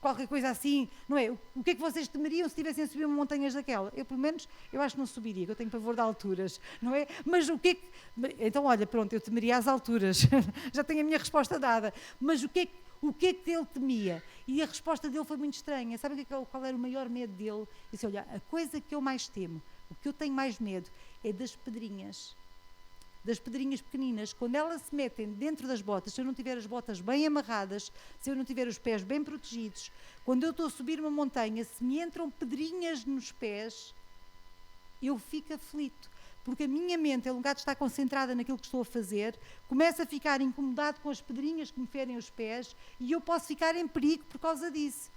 qualquer coisa assim, não é? O que é que vocês temeriam se tivessem a subir montanhas daquela? Eu, pelo menos, eu acho que não subiria, que eu tenho pavor de alturas, não é? Mas o que é que... Então, olha, pronto, eu temeria as alturas, já tenho a minha resposta dada, mas o que é que ele temia? E a resposta dele foi muito estranha. Sabe qual era o maior medo dele? Ele disse, olha, a coisa que eu mais temo, o que eu tenho mais medo, é das pedrinhas pequeninas, quando elas se metem dentro das botas, se eu não tiver as botas bem amarradas, se eu não tiver os pés bem protegidos, quando eu estou a subir uma montanha, se me entram pedrinhas nos pés, eu fico aflito, porque a minha mente, em lugar de estar concentrada naquilo que estou a fazer, começa a ficar incomodado com as pedrinhas que me ferem os pés e eu posso ficar em perigo por causa disso.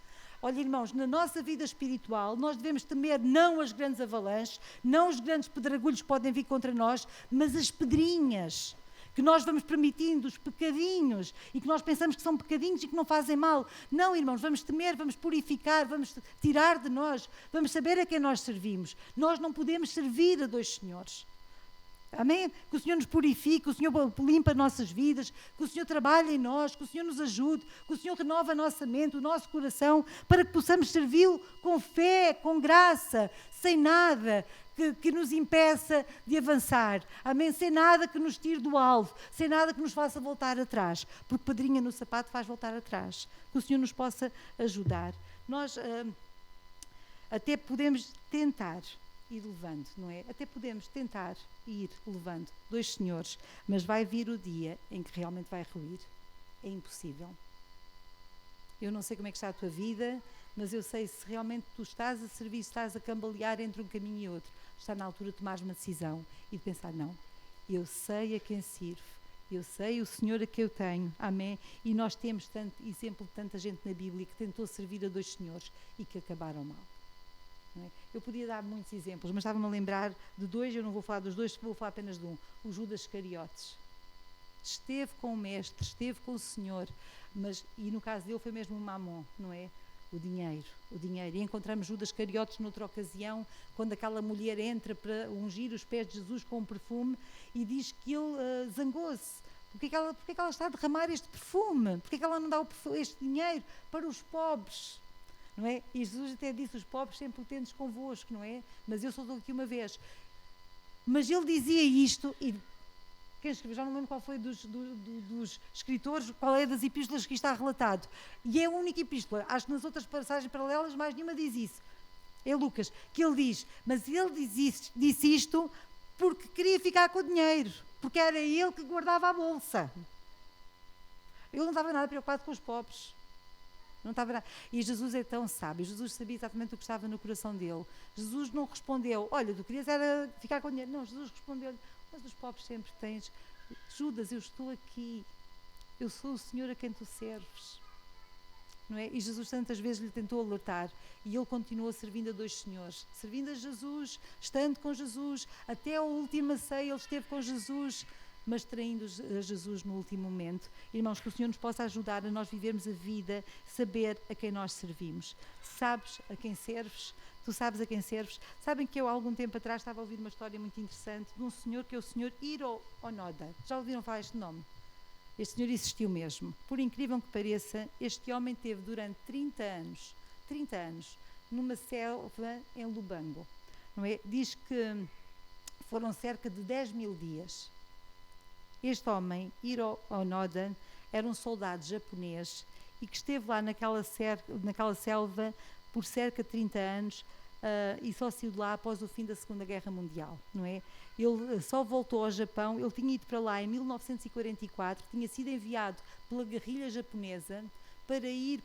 Olha, irmãos, na nossa vida espiritual, nós devemos temer não as grandes avalanches, não os grandes pedregulhos que podem vir contra nós, mas as pedrinhas que nós vamos permitindo, os pecadinhos, e que nós pensamos que são pecadinhos e que não fazem mal. Não, irmãos, vamos temer, vamos purificar, vamos tirar de nós, vamos saber a quem nós servimos. Nós não podemos servir a dois senhores. Amém? Que o Senhor nos purifique, que o Senhor limpa as nossas vidas, que o Senhor trabalhe em nós, que o Senhor nos ajude, que o Senhor renova a nossa mente, o nosso coração, para que possamos servi-lo com fé, com graça, sem nada que nos impeça de avançar. Amém? Sem nada que nos tire do alvo, sem nada que nos faça voltar atrás, porque pedrinha no sapato faz voltar atrás. Que o Senhor nos possa ajudar. Nós até podemos tentar ir levando, não é? Até podemos tentar ir levando dois senhores, mas vai vir o dia em que realmente vai ruir. É impossível. Eu não sei como é que está a tua vida, mas eu sei se realmente tu estás a servir, estás a cambalear entre um caminho e outro, está na altura de tomares uma decisão e de pensar, não, eu sei a quem sirvo, eu sei o Senhor a que eu tenho, amém? E nós temos tanto exemplo de tanta gente na Bíblia que tentou servir a dois senhores e que acabaram mal. Não é? Eu podia dar muitos exemplos, mas estava-me a lembrar de dois, eu não vou falar dos dois, vou falar apenas de um, o Judas Iscariotes. Esteve com o Mestre, esteve com o Senhor, e no caso dele foi mesmo o Mamon, não é? O dinheiro. E encontramos Judas Iscariotes noutra ocasião, quando aquela mulher entra para ungir os pés de Jesus com um perfume e diz que ele zangou-se. Porque é que ela está a derramar este perfume? Porque é que ela não dá este dinheiro para os pobres? Não é? E Jesus até disse, os pobres sempre potentes convosco, não é? Mas eu só estou aqui uma vez. Mas ele dizia isto, e quem escreveu, já não lembro qual foi dos escritores, qual é das epístolas que está relatado. E é a única epístola, acho que nas outras passagens paralelas mais nenhuma diz isso. É Lucas, que ele diz, mas ele disse isto porque queria ficar com o dinheiro, porque era ele que guardava a bolsa. Ele não estava nada preocupado com os pobres. Não estava nada. E Jesus é tão sábio, Jesus sabia exatamente o que estava no coração dele. Jesus não respondeu, olha, tu querias era ficar com o dinheiro. Não, Jesus respondeu, mas os pobres sempre tens. Judas, eu estou aqui, eu sou o Senhor a quem tu serves. Não é? E Jesus tantas vezes lhe tentou alertar e ele continuou servindo a dois senhores, servindo a Jesus, estando com Jesus, até a última ceia ele esteve com Jesus, mas traindo a Jesus no último momento. Irmãos, que o Senhor nos possa ajudar a nós vivermos a vida, saber a quem nós servimos. Sabes a quem serves? Tu sabes a quem serves? Sabem que eu, há algum tempo atrás, estava a ouvir uma história muito interessante de um senhor que é o senhor Hiro Onoda. Já ouviram falar este nome? Este senhor existiu mesmo. Por incrível que pareça, este homem teve durante 30 anos, numa selva em Lubango. Não é? Diz que foram cerca de 10 mil dias. Este homem, Hiro Onoda, era um soldado japonês e que esteve lá naquela selva por cerca de 30 anos e só saiu de lá após o fim da Segunda Guerra Mundial, não é? Ele só voltou ao Japão, ele tinha ido para lá em 1944, tinha sido enviado pela guerrilha japonesa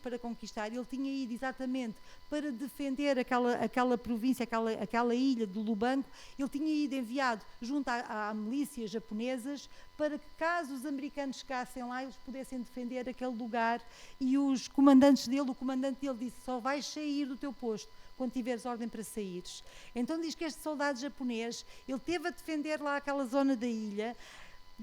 para conquistar, ele tinha ido exatamente para defender aquela província, aquela ilha do Lubango, ele tinha ido enviado junto à milícia japonesas para que caso os americanos chegassem lá, eles pudessem defender aquele lugar e o comandante dele disse, só vais sair do teu posto quando tiveres ordem para saíres. Então diz que este soldado japonês, ele teve a defender lá aquela zona da ilha,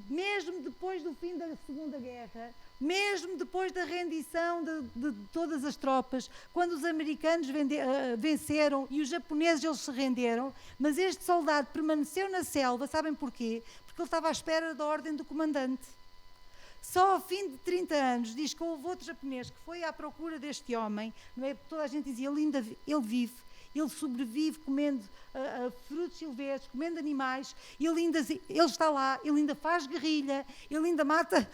mesmo depois do fim da Segunda Guerra, mesmo depois da rendição de todas as tropas, quando os americanos venceram e os japoneses eles se renderam, mas este soldado permaneceu na selva, sabem porquê? Porque ele estava à espera da ordem do comandante. Só ao fim de 30 anos, diz que houve outro japonês que foi à procura deste homem, não é? Toda a gente dizia, ele vive, ele sobrevive comendo frutos silvestres, comendo animais, ele está lá, ele ainda faz guerrilha, ele ainda mata,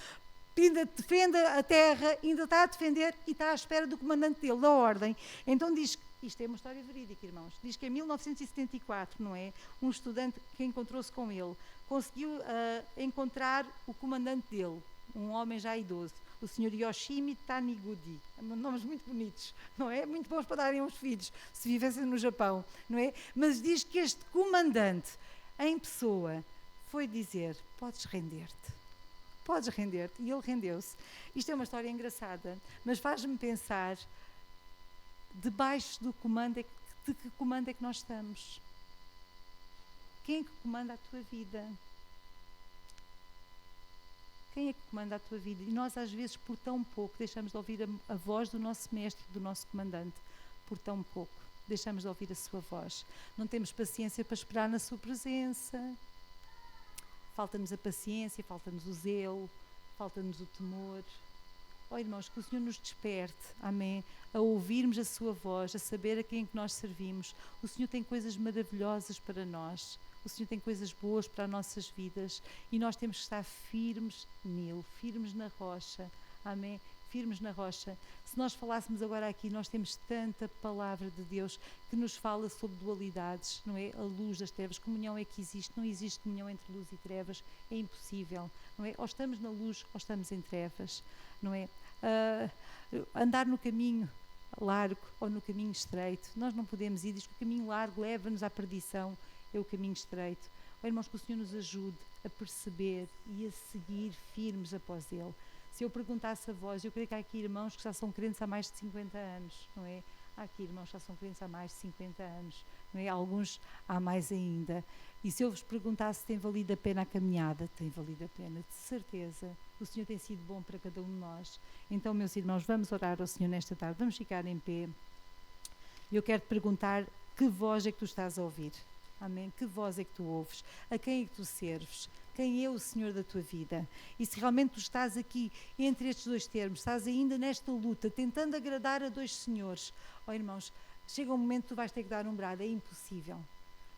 ainda defende a terra, ainda está a defender e está à espera do comandante dele, da ordem. Então diz que, isto é uma história verídica, irmãos, diz que em 1974, não é? Um estudante que encontrou-se com ele, conseguiu encontrar o comandante dele, um homem já idoso, o Sr. Yoshimi Taniguchi, nomes muito bonitos, não é? Muito bons para darem aos filhos, se vivessem no Japão, não é? Mas diz que este comandante, em pessoa, foi dizer, podes render-te, e ele rendeu-se. Isto é uma história engraçada, mas faz-me pensar, debaixo do comando, de que comando é que nós estamos? Quem é que comanda a tua vida? Quem é que comanda a tua vida? E nós, às vezes, por tão pouco, deixamos de ouvir a voz do nosso mestre, do nosso comandante. Por tão pouco, deixamos de ouvir a sua voz. Não temos paciência para esperar na sua presença. Falta-nos a paciência, falta-nos o zelo, falta-nos o temor. Oh, irmãos, que o Senhor nos desperte, amém, a ouvirmos a sua voz, a saber a quem é que nós servimos. O Senhor tem coisas maravilhosas para nós. O Senhor tem coisas boas para as nossas vidas e nós temos que estar firmes nele, firmes na rocha, amém? Firmes na rocha. Se nós falássemos agora aqui, nós temos tanta palavra de Deus que nos fala sobre dualidades, não é? A luz das trevas, comunhão é que existe, não existe comunhão entre luz e trevas, é impossível, não é? Ou estamos na luz ou estamos em trevas, não é? Andar no caminho largo ou no caminho estreito, nós não podemos ir, diz que o caminho largo leva-nos à perdição, é o caminho estreito. Oh, irmãos, que o Senhor nos ajude a perceber e a seguir firmes após Ele. Se eu perguntasse a vós, eu creio que há aqui irmãos que já são crentes há mais de 50 anos, não é? Há aqui irmãos que já são crentes há mais de 50 anos, não é? Alguns há mais ainda. E se eu vos perguntasse se tem valido a pena a caminhada, tem valido a pena, de certeza. O Senhor tem sido bom para cada um de nós. Então, meus irmãos, vamos orar ao Senhor nesta tarde. Vamos ficar em pé. Eu quero te perguntar, que voz é que tu estás a ouvir? Amém? Que voz é que tu ouves? A quem é que tu serves? Quem é o Senhor da tua vida? E se realmente tu estás aqui entre estes dois termos, estás ainda nesta luta, tentando agradar a dois senhores, oh irmãos, chega um momento que tu vais ter que dar um brado, é impossível.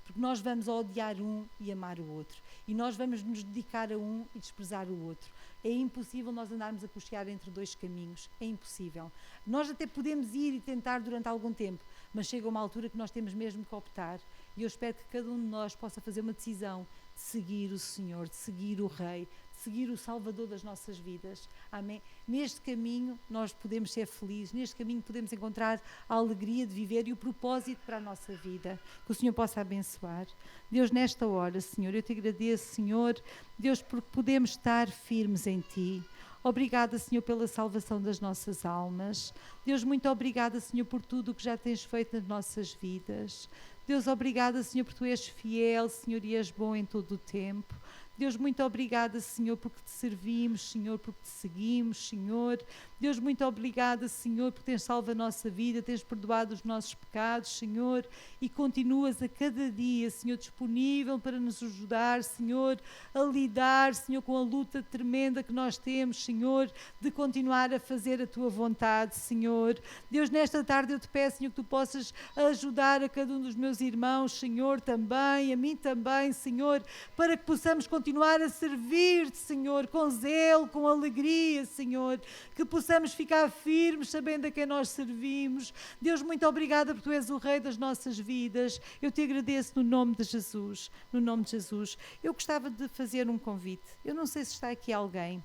Porque nós vamos odiar um e amar o outro. E nós vamos nos dedicar a um e desprezar o outro. É impossível nós andarmos a cochear entre dois caminhos. É impossível. Nós até podemos ir e tentar durante algum tempo, mas chega uma altura que nós temos mesmo que optar. E eu espero que cada um de nós possa fazer uma decisão de seguir o Senhor, de seguir o Rei, de seguir o Salvador das nossas vidas. Amém? Neste caminho nós podemos ser felizes, neste caminho podemos encontrar a alegria de viver e o propósito para a nossa vida. Que o Senhor possa abençoar. Deus, nesta hora, Senhor, eu te agradeço, Senhor, Deus, porque podemos estar firmes em Ti. Obrigada, Senhor, pela salvação das nossas almas. Deus, muito obrigada, Senhor, por tudo o que já tens feito nas nossas vidas. Deus, obrigada, Senhor, porque Tu és fiel, Senhor, e és bom em todo o tempo. Deus, muito obrigada, Senhor, porque Te servimos, Senhor, porque Te seguimos, Senhor. Deus, muito obrigada, Senhor, por teres salvo a nossa vida, teres perdoado os nossos pecados, Senhor, e continuas a cada dia, Senhor, disponível para nos ajudar, Senhor, a lidar, Senhor, com a luta tremenda que nós temos, Senhor, de continuar a fazer a tua vontade, Senhor. Deus, nesta tarde eu te peço, Senhor, que tu possas ajudar a cada um dos meus irmãos, Senhor, também, a mim também, Senhor, para que possamos continuar a servir-te, Senhor, com zelo, com alegria, Senhor, que possamos ficar firmes sabendo a quem nós servimos. Deus, muito obrigada porque tu és o Rei das nossas vidas. Eu te agradeço no nome de Jesus, no nome de Jesus. Eu gostava de fazer um convite. Eu não sei se está aqui alguém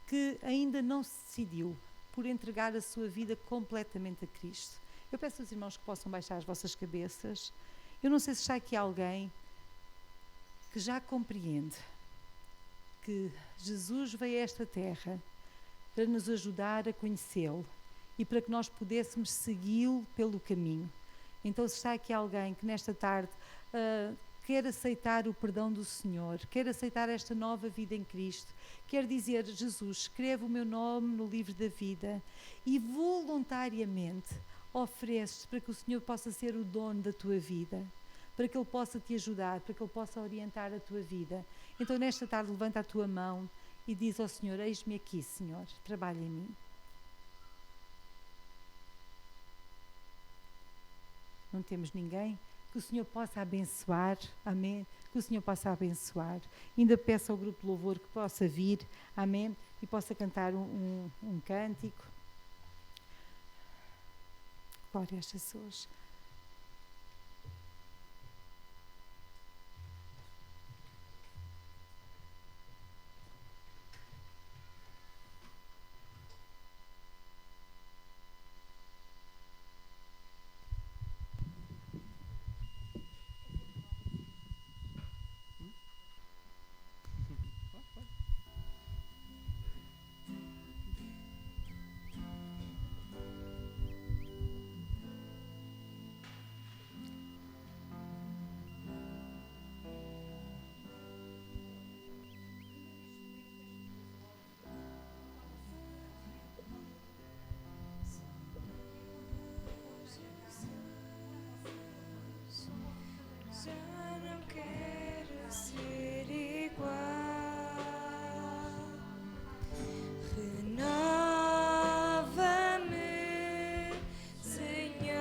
que ainda não se decidiu por entregar a sua vida completamente a Cristo. Eu peço aos irmãos que possam baixar as vossas cabeças. Eu não sei se está aqui alguém que já compreende que Jesus veio a esta terra para nos ajudar a conhecê-lo e para que nós pudéssemos segui-lo pelo caminho. Então, se está aqui alguém que nesta tarde quer aceitar o perdão do Senhor, quer aceitar esta nova vida em Cristo, quer dizer: Jesus, escreve o meu nome no livro da vida, e voluntariamente ofereces para que o Senhor possa ser o dono da tua vida, para que Ele possa te ajudar, para que Ele possa orientar a tua vida. Então, nesta tarde, levanta a tua mão e diz ao Senhor: eis-me aqui, Senhor, trabalha em mim. Não temos ninguém? Que o Senhor possa abençoar, amém? Que o Senhor possa abençoar. Ainda peço ao grupo de louvor que possa vir, amém? E possa cantar um cântico. Glória a Jesus. Já não quero ser igual. Renova-me, Senhor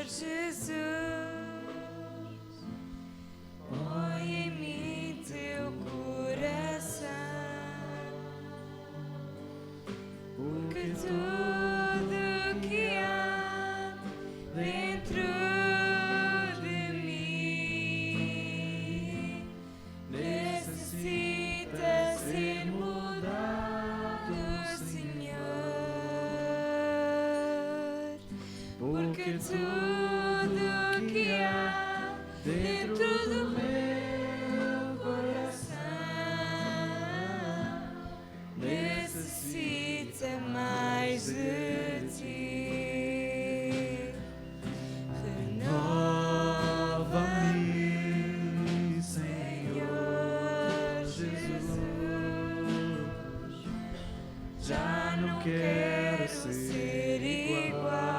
Jesus. Põe em mim teu coração, porque tudo que há dentro tudo que há dentro do meu coração necessita mais de ti. Renova-me, Senhor Jesus. Já não quero ser igual.